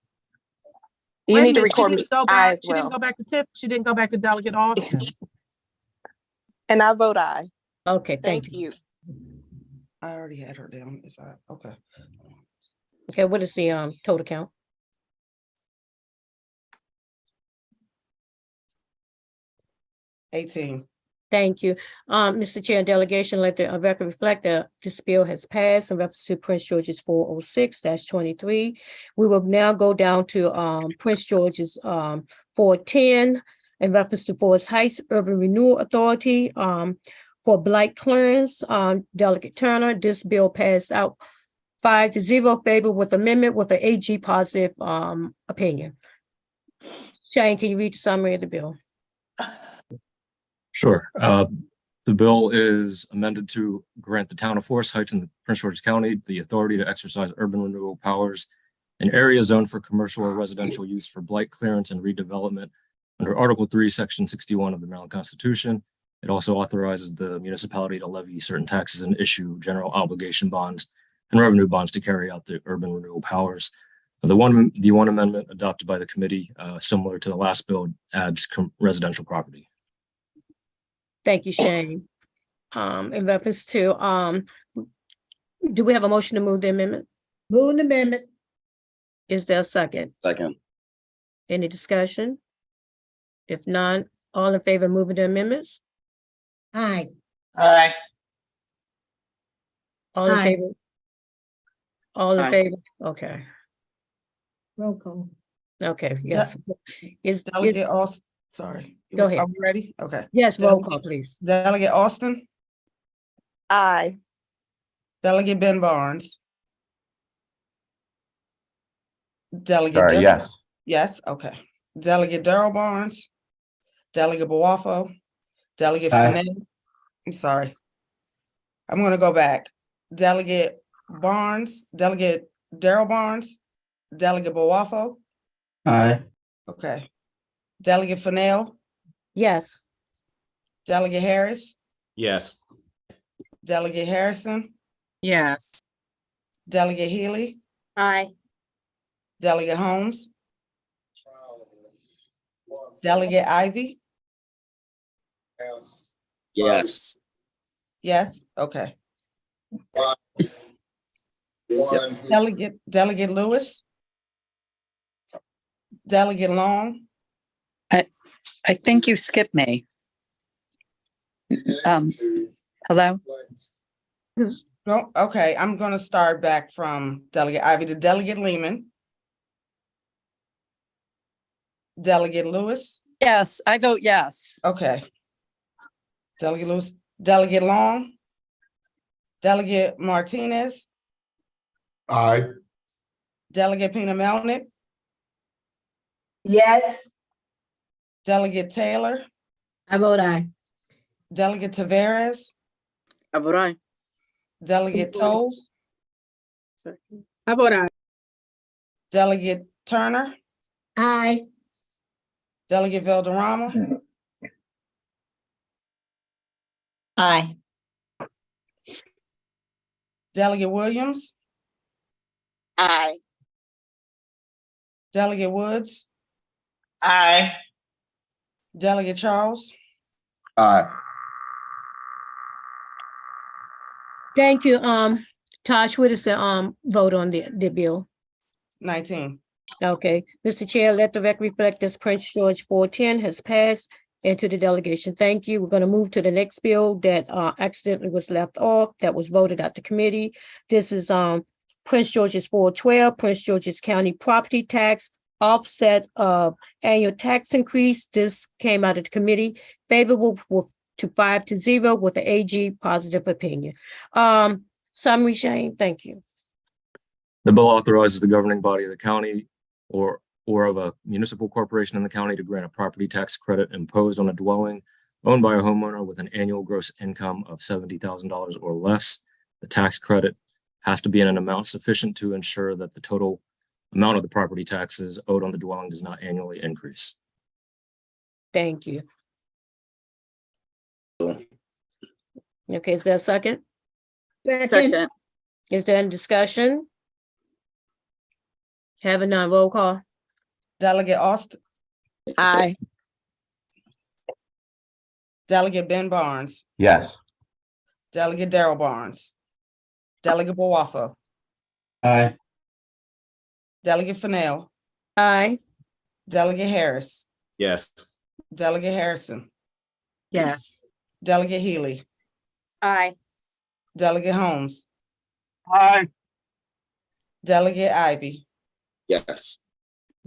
you Wait a need to minute, she record me didn't go aye back, as she didn't well. go back to Tiff, she didn't go back to Delegate Austin. And I vote aye. Okay, thank Thank you. you. I already had her down, is that, okay. Okay, what is the total count? Thank you. Mr. Chair and delegation, let the record reflect that this bill has passed in reference to Prince George's 406-23. We will now go down to Prince George's 410 in reference to Forest Heights Urban Renewal Authority for blight clearance. Delegate Turner, this bill passed out 5-0 favor with amendment with an AG positive opinion. Shane, can you read the summary of the bill? Sure. The bill is amended to grant the town of Forest Heights in Prince George's County the authority to exercise urban renewal powers in areas zoned for commercial or residential use for blight clearance and redevelopment under Article 3, Section 61 of the Maryland Constitution. It also authorizes the municipality to levy certain taxes and issue general obligation bonds and revenue bonds to carry out the urban renewal powers. The one amendment adopted by the committee, similar to the last bill, adds residential property. Thank you, Shane. In reference to, do we have a motion to move the amendment? Move the amendment. Is there a second? Second. Any discussion? If none, all in favor of moving the amendments? Aye. Aye. All in Aye. favor? All in Aye. favor? Okay, Roll call. okay, yes. Is, Delegate Austin, sorry. Go ahead. Are we ready? Okay. yes, roll Delegate- call, please. Delegate Austin, Aye. Delegate Ben Barnes. Delegate. Sorry, yes. Yes, okay. Delegate Darrell Barnes, Delegate Bawafo, Delegate Aye. Fennell. I'm sorry. I'm gonna go back. Delegate Barnes, Delegate Darrell Barnes, Delegate Bawafo, Aye. okay. Delegate Fennell, Yes, Delegate Harris, Yes. Delegate Harrison, yes. Delegate Healy, Aye. Delegate Holmes, Delegate Ivy, Yes. yes, okay. Delegate Lewis, Delegate Long, I think you skipped me. Hello? no, okay, I'm gonna start back from Delegate Ivy to Delegate Lehman. Delegate Lewis, Yes, I vote yes. okay. Delegate Lewis, Delegate Long, Delegate Martinez, Aye. Delegate Pena Melnick, Yes. Delegate Taylor, I vote aye. Delegate Taveras, I vote aye. Delegate Toles, I vote aye. Delegate Turner, Aye. Delegate Valderrama, Aye. Delegate Williams, Aye. Delegate Woods, Aye. Delegate Charles, Aye. thank you. Tosh, what is the vote on the bill? 19. Okay, Mr. Chair, let the record reflect this Prince George 410 has passed into the delegation. Thank you. We're going to move to the next bill that accidentally was left off, that was voted at the committee. This is Prince George's 412, Prince George's County Property Tax Offset of Annual Tax Increase. This came out of the committee, favorable to 5-0 with the AG positive opinion. Summary, Shane, thank you. The bill authorizes the governing body of the county or of a municipal corporation in the county to grant a property tax credit imposed on a dwelling owned by a homeowner with an annual gross income of $70,000 or less. The tax credit has to be in an amount sufficient to ensure that the total amount of the property taxes owed on the dwelling does not annually increase. Thank you. Okay, is there a second? Second. Is there any discussion? Having none, roll call. Delegate Austin, Aye. Delegate Ben Barnes, Yes. Delegate Daryl Barnes, Delegate Bowafo, Aye. Delegate Fennell, Aye. Delegate Harris, Yes. Delegate Harrison, Yes. Delegate Healy, Aye. Delegate Holmes, Aye. Delegate Ivy, Yes.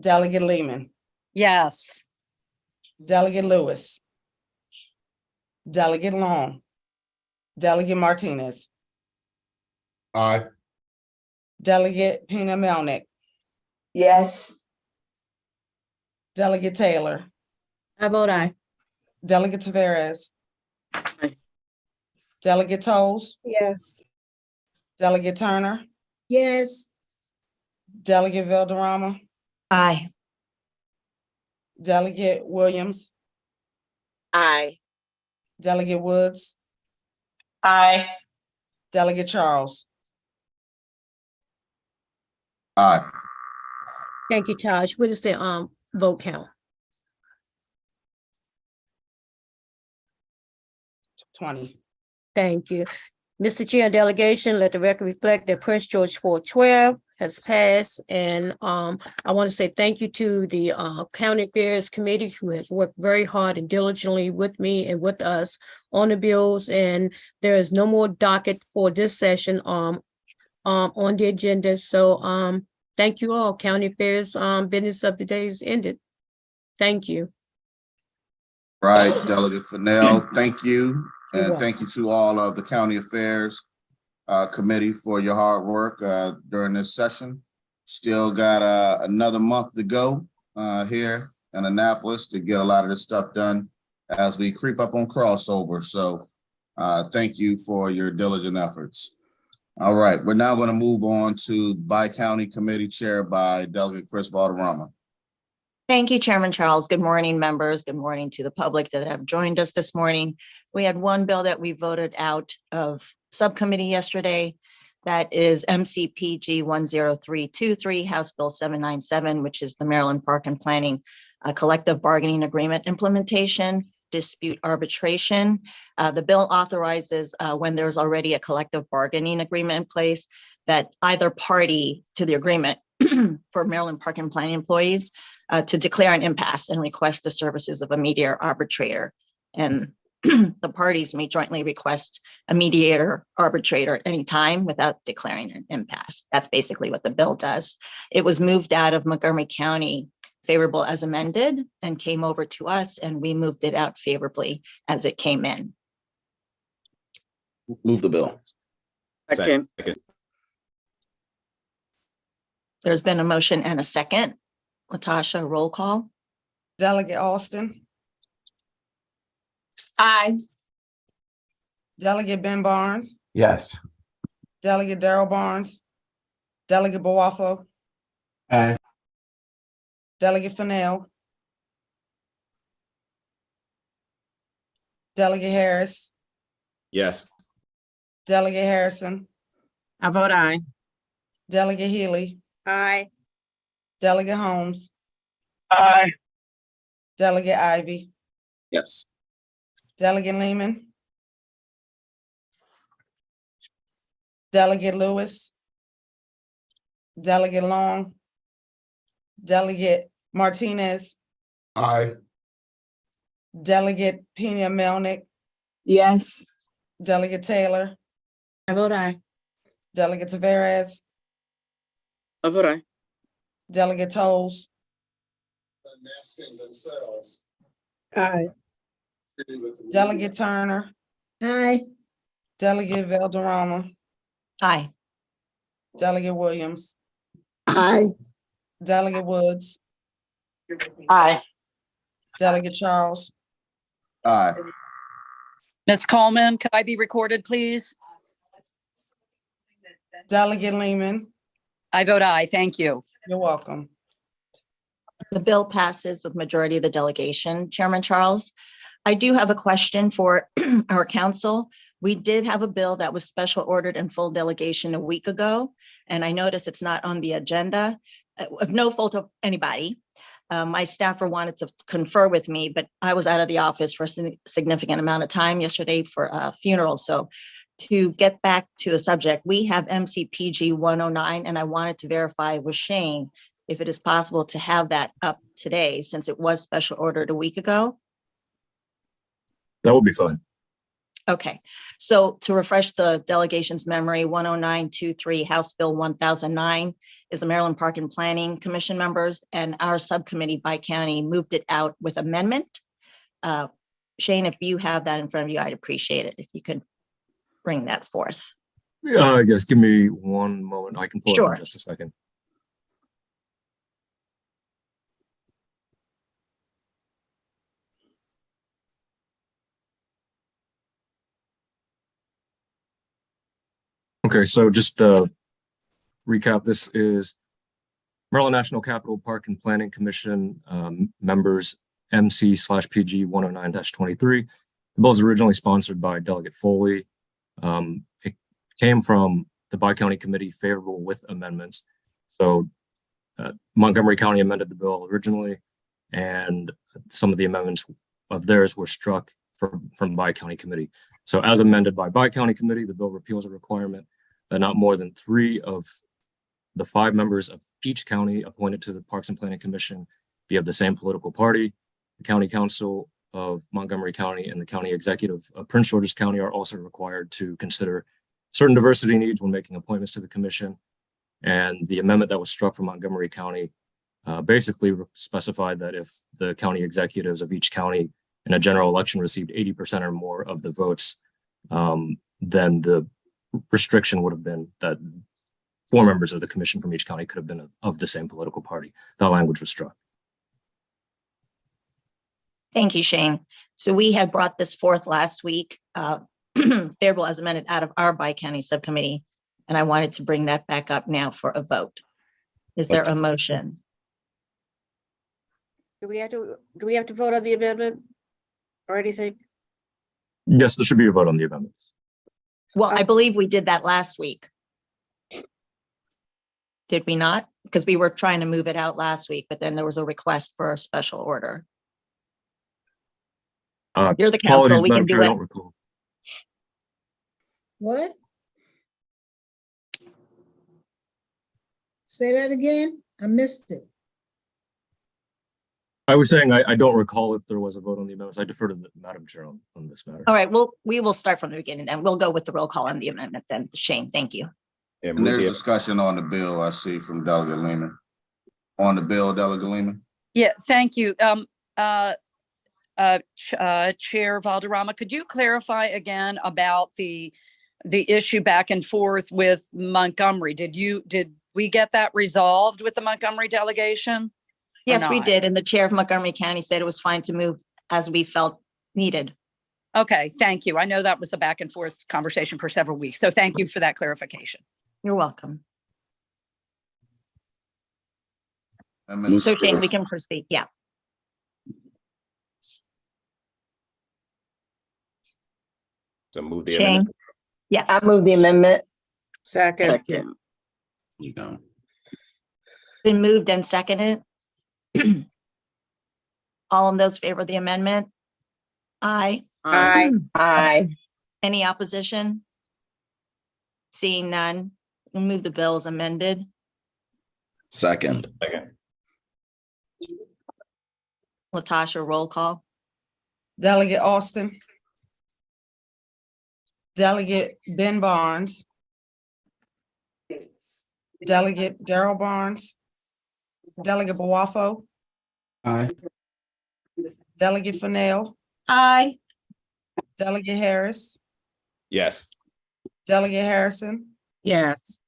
Delegate Lehman, Yes. Delegate Lewis, Delegate Long, Delegate Martinez, Aye. Delegate Pena Melnick, Yes. Delegate Taylor, I vote aye. Delegate Taveras, Aye. Delegate Toles, Yes. Delegate Turner, Yes. Delegate Valderrama, Aye. Delegate Williams, Aye. Delegate Woods, Aye. Delegate Charles. Aye. Thank you, Taj. What is the vote count? 20. Thank you. Mr. Chair and delegation, let the record reflect that Prince George 412 has passed. And I want to say thank you to the County Affairs Committee, who has worked very hard and diligently with me and with us on the bills. And there is no more docket for this session on the agenda. So thank you all. County Affairs business of the day is ended. Thank you. Right, Delegate Fennell, thank you. You're And welcome. thank you to all of the County Affairs Committee for your hard work during this session. Still got another month to go here in Annapolis to get a lot of this stuff done as we creep up on crossover. So thank you for your diligent efforts. All right, we're now going to move on to Bi-County Committee chaired by Delegate Chris Valderrama. Thank you, Chairman Charles. Good morning, members. Good morning to the public that have joined us this morning. We had one bill that we voted out of subcommittee yesterday. That is MCPG 10323, House Bill 797, which is the Maryland Park and Planning Collective Bargaining Agreement Implementation Dispute Arbitration. The bill authorizes when there's already a collective bargaining agreement in place that either party to the agreement for Maryland Park and Planning employees to declare an impasse and request the services of a mediator arbitrator. And the parties may jointly request a mediator arbitrator at any time without declaring an impasse. That's basically what the bill does. It was moved out of Montgomery County favorable as amended and came over to us, and we moved it out favorably as it came in. Move the bill. Second. There's been a motion and a second. Latasha, roll call. Delegate Austin, Aye. Delegate Ben Barnes, Yes. Delegate Daryl Barnes, Delegate Bowafo, Aye. Delegate Fennell, Delegate Harris, Yes. Delegate Harrison, I vote aye. Delegate Healy, Aye. Delegate Holmes, Aye. Delegate Ivy, Yes. Delegate Lehman, Delegate Lewis, Delegate Long, Delegate Martinez, Aye. Delegate Pena Melnick, Yes. Delegate Taylor, I vote aye. Delegate Taveras, I vote aye. Delegate Toles, Aye. Delegate Turner, Aye. Delegate Valderrama, Aye. Delegate Williams, Aye. Delegate Woods, Aye. Delegate Charles, Aye. Ms. Coleman, could I be recorded, please? Delegate Lehman. I vote aye. Thank you. You're welcome. The bill passes with majority of the delegation, Chairman Charles. I do have a question for our council. We did have a bill that was special ordered in full delegation a week ago, and I noticed it's not on the agenda, of no fault of anybody. My staffer wanted to confer with me, but I was out of the office for a significant amount of time yesterday for a funeral. So to get back to the subject, we have MCPG 109, and I wanted to verify with Shane if it is possible to have that up today, since it was special ordered a week ago. That would be fine. Okay, so to refresh the delegation's memory, 10923 House Bill 1009 is the Maryland Park and Planning Commission members, and our subcommittee by county moved it out with amendment. Shane, if you have that in front of you, I'd appreciate it if you could bring that forth. I guess give me one moment. I can pull it Sure. in just a second. Okay, so just recap, this is Maryland National Capital Park and Planning Commission members MC/PG 109-23. The bill was originally sponsored by Delegate Foley. It came from the Bi-County Committee favorable with amendments. So Montgomery County amended the bill originally, and some of the amendments of theirs were struck from Bi-County Committee. So as amended by Bi-County Committee, the bill repeals a requirement that not more than 3 of the 5 members of each county appointed to the Parks and Planning Commission be of the same political party. The County Council of Montgomery County and the County Executive of Prince George's County are also required to consider certain diversity needs when making appointments to the commission. And the amendment that was struck from Montgomery County basically specified that if the county executives of each county in a general election received 80% or more of the votes, then the restriction would have been that 4 members of the commission from each county could have been of the same political party. That language was struck. Thank you, Shane. So we had brought this forth last week, favorable as amended out of our Bi-County subcommittee, and I wanted to bring that back up now for a vote. Is there a motion? Do we have to vote on the amendment or anything? Yes, there should be a vote on the amendments. Well, I believe we did that last week. Did we not? Because we were trying to move it out last week, but then there was a request for a special order. You're the council, Apologies, we can Madam do Chair, I it. don't recall. What? Say that again? I missed it. I was saying I don't recall if there was a vote on the amendments. I defer to the Madam Chair on this matter. All right, well, we will start from the beginning and we'll go with the roll call on the amendment then. Shane, thank you. Yeah, And there's discussion on the bill, I see from Delegate Lehman. On the bill, Delegate Lehman? Yeah, thank you. Chair Valderrama, could you clarify again about the issue back and forth with Montgomery? Did we get that resolved with the Montgomery delegation? Yes, we not? did. And the chair of Montgomery County said it was fine to move as we felt needed. Okay, thank you. I know that was a back and forth conversation for several weeks. So thank you for that clarification. You're welcome. Amendment So Shane, approved. we can proceed. Yeah. So move the Shane? amendment. Yes. I move the amendment. Second. Second. You go. Been moved and seconded. All of those favor the amendment? Aye. Aye. Aye. Any opposition? Seeing none, we'll move the bill as amended. Second. Second. Latasha, roll call. Delegate Austin. Delegate Ben Barnes. Delegate Darrell Barnes. Delegate Bawafo. Aye. Delegate Fennell. Aye. Delegate Harris. Yes. Delegate Harrison. Yes.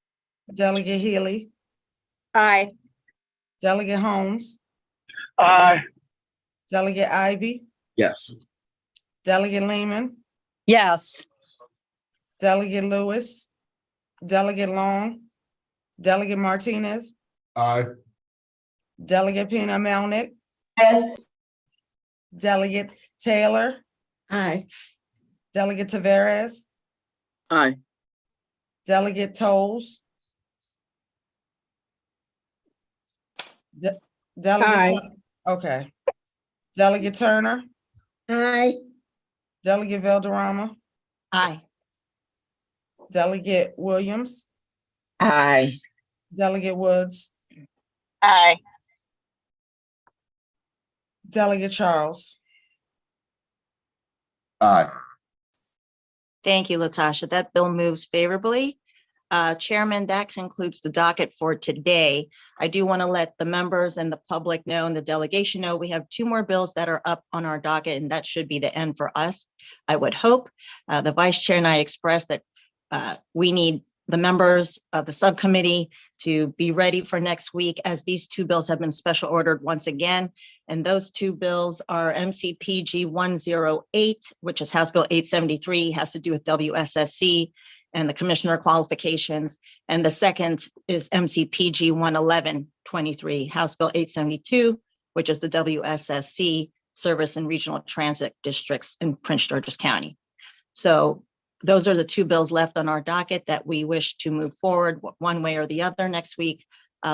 Delegate Healy. Aye. Delegate Holmes. Aye. Delegate Ivy. Yes. Delegate Lehman. Yes. Delegate Lewis. Delegate Long. Delegate Martinez. Aye. Delegate Pena Melnick. Yes. Delegate Taylor. Aye. Delegate Taveras. Aye. Delegate Tolles. Delegate. Aye. Okay. Delegate Turner. Aye. Delegate Valderrama. Aye. Delegate Williams. Aye. Delegate Woods. Aye. Delegate Charles. Aye. Thank you, Latasha. That bill moves favorably. Chairman, that concludes the docket for today. I do want to let the members and the public know and the delegation know we have 2 more bills that are up on our docket, and that should be the end for us, I would hope. The vice chair and I expressed that we need the members of the subcommittee to be ready for next week, as these 2 bills have been special ordered once again. And those 2 bills are MCPG 108, which is House Bill 873, has to do with WSSC and the commissioner qualifications. And the second is MCPG 11123, House Bill 872, which is the WSSC service and regional transit districts in Prince George's County. So those are the 2 bills left on our docket that we wish to move forward one way or the other next week.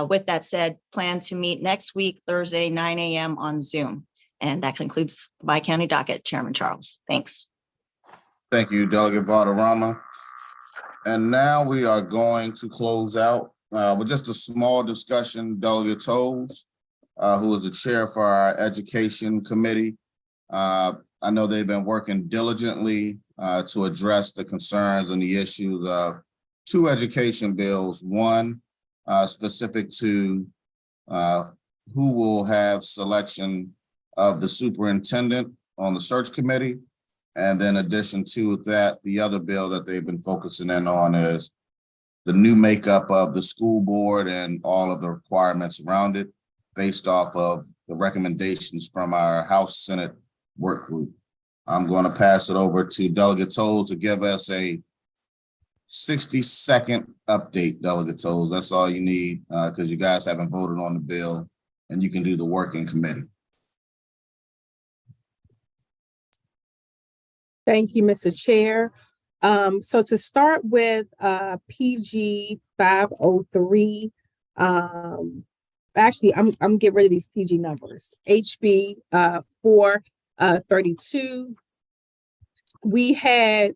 With that said, plan to meet next week, Thursday, 9 a.m. on Zoom. And that concludes the Bi-County docket, Chairman Charles. Thanks. Thank you, Delegate Valderrama. And now we are going to close out with just a small discussion. Delegate Tolles, who is the chair for our Education Committee. I know they've been working diligently to address the concerns and the issues of 2 education bills. One specific to who will have selection of the superintendent on the search committee. And then in addition to that, the other bill that they've been focusing in on is the new makeup of the school board and all of the requirements around it based off of the recommendations from our House Senate work group. I'm going to pass it over to Delegate Tolles to give us a 60-second update, Delegate Tolles. That's all you need because you guys haven't voted on the bill and you can do the work in committee. Thank you, Mr. Chair. So to start with PG 503, actually, I'm getting rid of these PG numbers. HB 432. We had,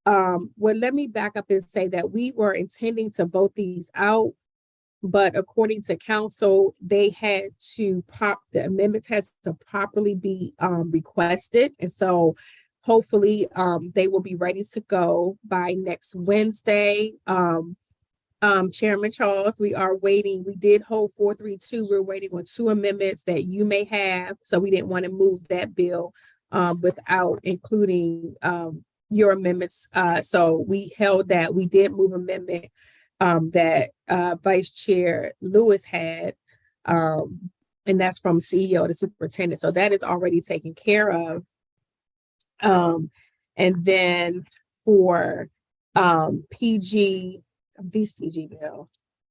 well, let me back up and say that we were intending to vote these out, but according to council, they had to the amendments has to properly be requested. And so hopefully they will be ready to go by next Wednesday. Chairman Charles, we are waiting. We did hold 432. We're waiting on 2 amendments that you may have. So we didn't want to move that bill without including your amendments. So we held that. We did move amendment that Vice Chair Lewis had, and that's from CEO to superintendent. So that is already taken care of. And then for PG, these PG bills,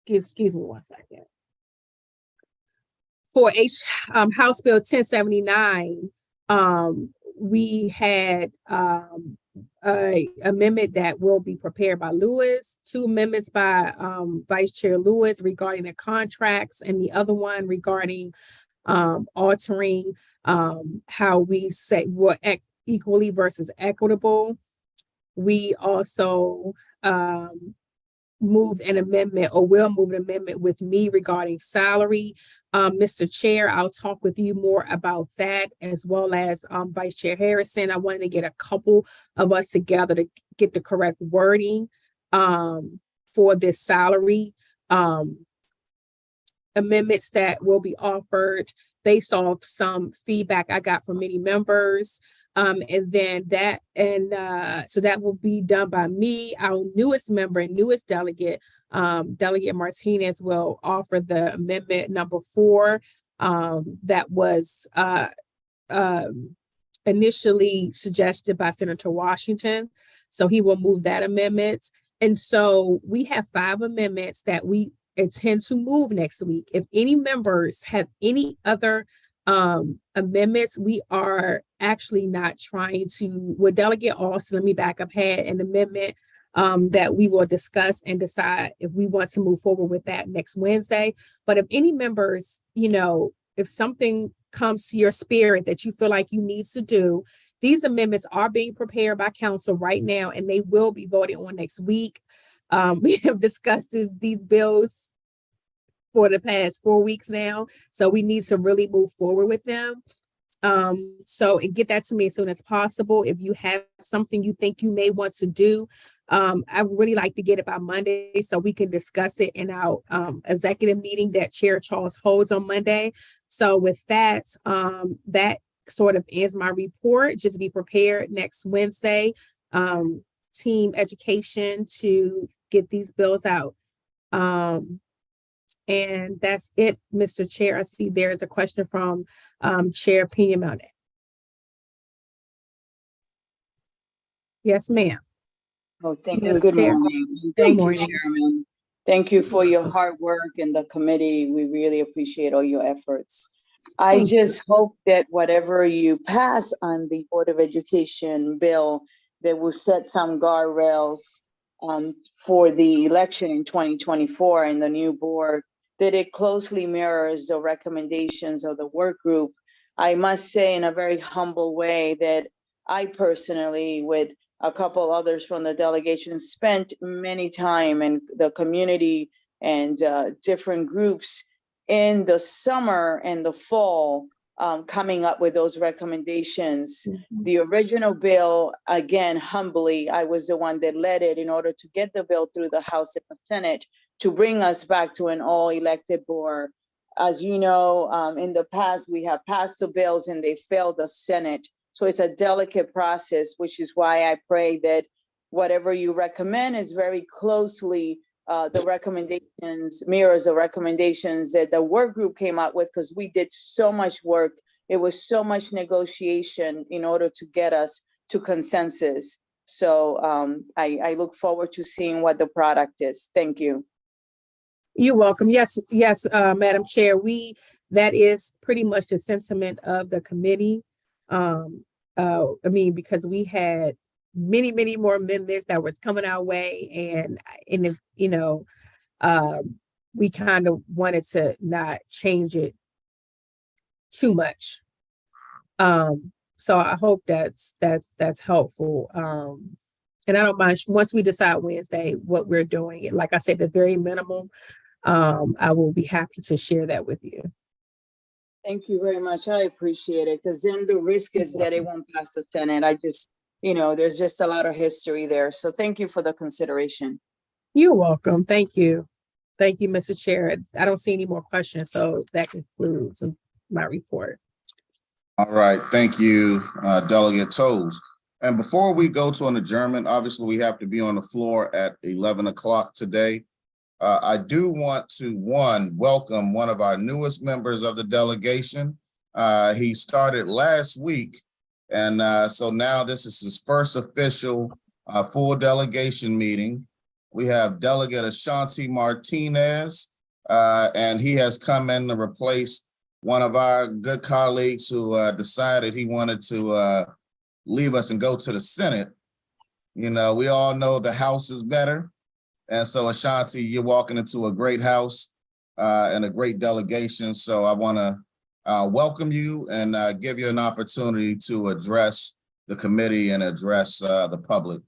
excuse me one second. For House Bill 1079, we had a amendment that will be prepared by Lewis, 2 amendments by Vice Chair Lewis regarding the contracts, and the other one regarding altering how we say what equally versus equitable. We also moved an amendment or will move an amendment with me regarding salary. Mr. Chair, I'll talk with you more about that, as well as Vice Chair Harrison. I wanted to get a couple of us together to get the correct wording for this salary amendments that will be offered based off some feedback I got from many members. And then so that will be done by me. Our newest member and newest delegate, Delegate Martinez, will offer the amendment number 4 that was initially suggested by Senator Washington. So he will move that amendment. And so we have 5 amendments that we intend to move next week. If any members have any other amendments, we are actually not trying to, with Delegate Austin, let me back up, had an amendment that we will discuss and decide if we want to move forward with that next Wednesday. But if any members, if something comes to your spirit that you feel like you need to do, these amendments are being prepared by council right now, and they will be voted on next week. We have discussed these bills for the past 4 weeks now, so we need to really move forward with them. And get that to me as soon as possible. If you have something you think you may want to do, I would really like to get it by Monday so we can discuss it in our executive meeting that Chair Charles holds on Monday. So with that, that sort of ends my report. Just be prepared next Wednesday, team education, to get these bills out. And that's it, Mr. Chair. I see there is a question from Chair Pena-Mountain. Yes, ma'am. Oh, thank Madam you. Good Chair. morning. Good Thank you, morning. Chairman. Thank you for your hard work and the committee. We really appreciate all your efforts. I Thank you. just hope that whatever you pass on the Board of Education bill, that will set some guardrails for the election in 2024 and the new board, that it closely mirrors the recommendations of the work group. I must say in a very humble way that I personally, with a couple others from the delegation, spent many time in the community and different groups in the summer and the fall, coming up with those recommendations. Mhm. The original bill, again, humbly, I was the one that led it in order to get the bill through the House and the Senate to bring us back to an all-elected board. As you know, in the past, we have passed the bills and they failed the Senate. So it's a delicate process, which is why I pray that whatever you recommend is very closely the recommendations, mirrors the recommendations that the work group came out with, because we did so much work. It was so much negotiation in order to get us to consensus. So I look forward to seeing what the product is. Thank you. You're welcome. Yes, Madam Chair. That is pretty much the sentiment of the committee. Because we had many more amendments that was coming our way, and if we kind of wanted to not change it too much. So I hope that's helpful. And I don't mind once we decide Wednesday what we're doing. Like I said, the very minimum. I will be happy to share that with you. Thank you very much. I appreciate it, because then the risk is that it won't pass the Senate. I just, there's just a lot of history there. So thank you for the consideration. You're welcome. Thank you. Thank you, Mr. Chair. I don't see any more questions, so that concludes my report. All right, thank you, Delegate Toles. And before we go to an adjournment, obviously we have to be on the floor at 11 o'clock today. I do want to, welcome one of our newest members of the delegation. He started last week, and so now this is his first official full delegation meeting. We have Delegate Ashanti Martinez, and he has come in to replace one of our good colleagues who decided he wanted to leave us and go to the Senate. We all know the House is better. And so, Ashanti, you're walking into a great house and a great delegation. So I want to welcome you and give you an opportunity to address the committee and address the public.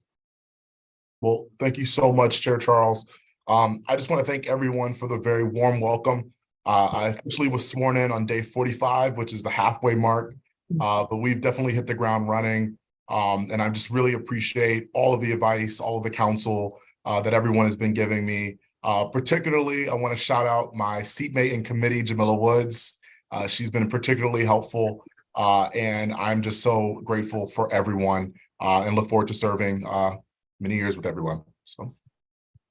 Well, thank you so much, Chair Charles. I just want to thank everyone for the very warm welcome. I officially was sworn in on day 45, which is the halfway mark, but we've definitely hit the ground running. And I just really appreciate all of the advice, all of the counsel that everyone has been giving me. Particularly, I want to shout out my seatmate in committee, Jamila Woods. She's been particularly helpful, and I'm just so grateful for everyone and look forward to serving many years with everyone. So.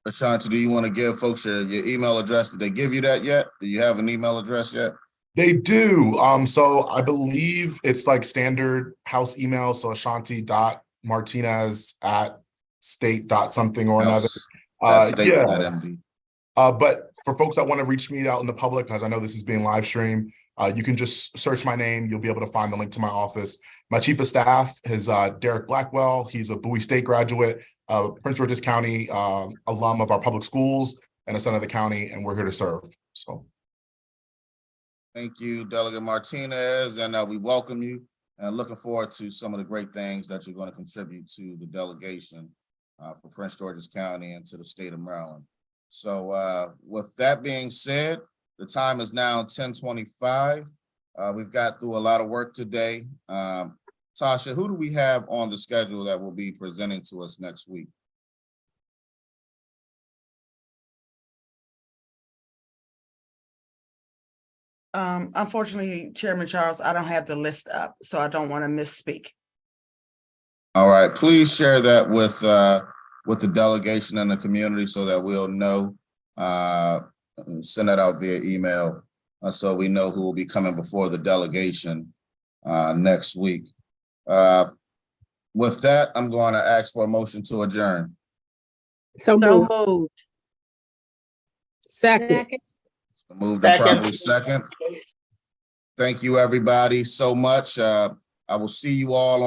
Ashanti, do you want to give folks your email address? Did they give you that yet? Do you have an email address yet? They do. So I believe it's like standard house email. So Ashanti.Martinez@state.something or another. State.md. But for folks that want to reach me out in the public, because I know this is being live streamed, you can just search my name. You'll be able to find the link to my office. My chief of staff is Derek Blackwell. He's a Bowie State graduate, Prince George's County alum of our public schools and a son of the county, and we're here to serve. So. Thank you, Delegate Martinez, and we welcome you and looking forward to some of the great things that you're going to contribute to the delegation for Prince George's County and to the state of Maryland. So with that being said, the time is now 10:25. We've got through a lot of work today. Tasha, who do we have on the schedule that will be presenting to us next week? Unfortunately, Chairman Charles, I don't have the list up, so I don't want to misspeak. All right, please share that with the delegation and the community so that we'll know. Send that out via email so we know who will be coming before the delegation next week. With that, I'm going to ask for a motion to adjourn. So moved. Second. Moved and properly second. Thank you, everybody, so much. I will see you all on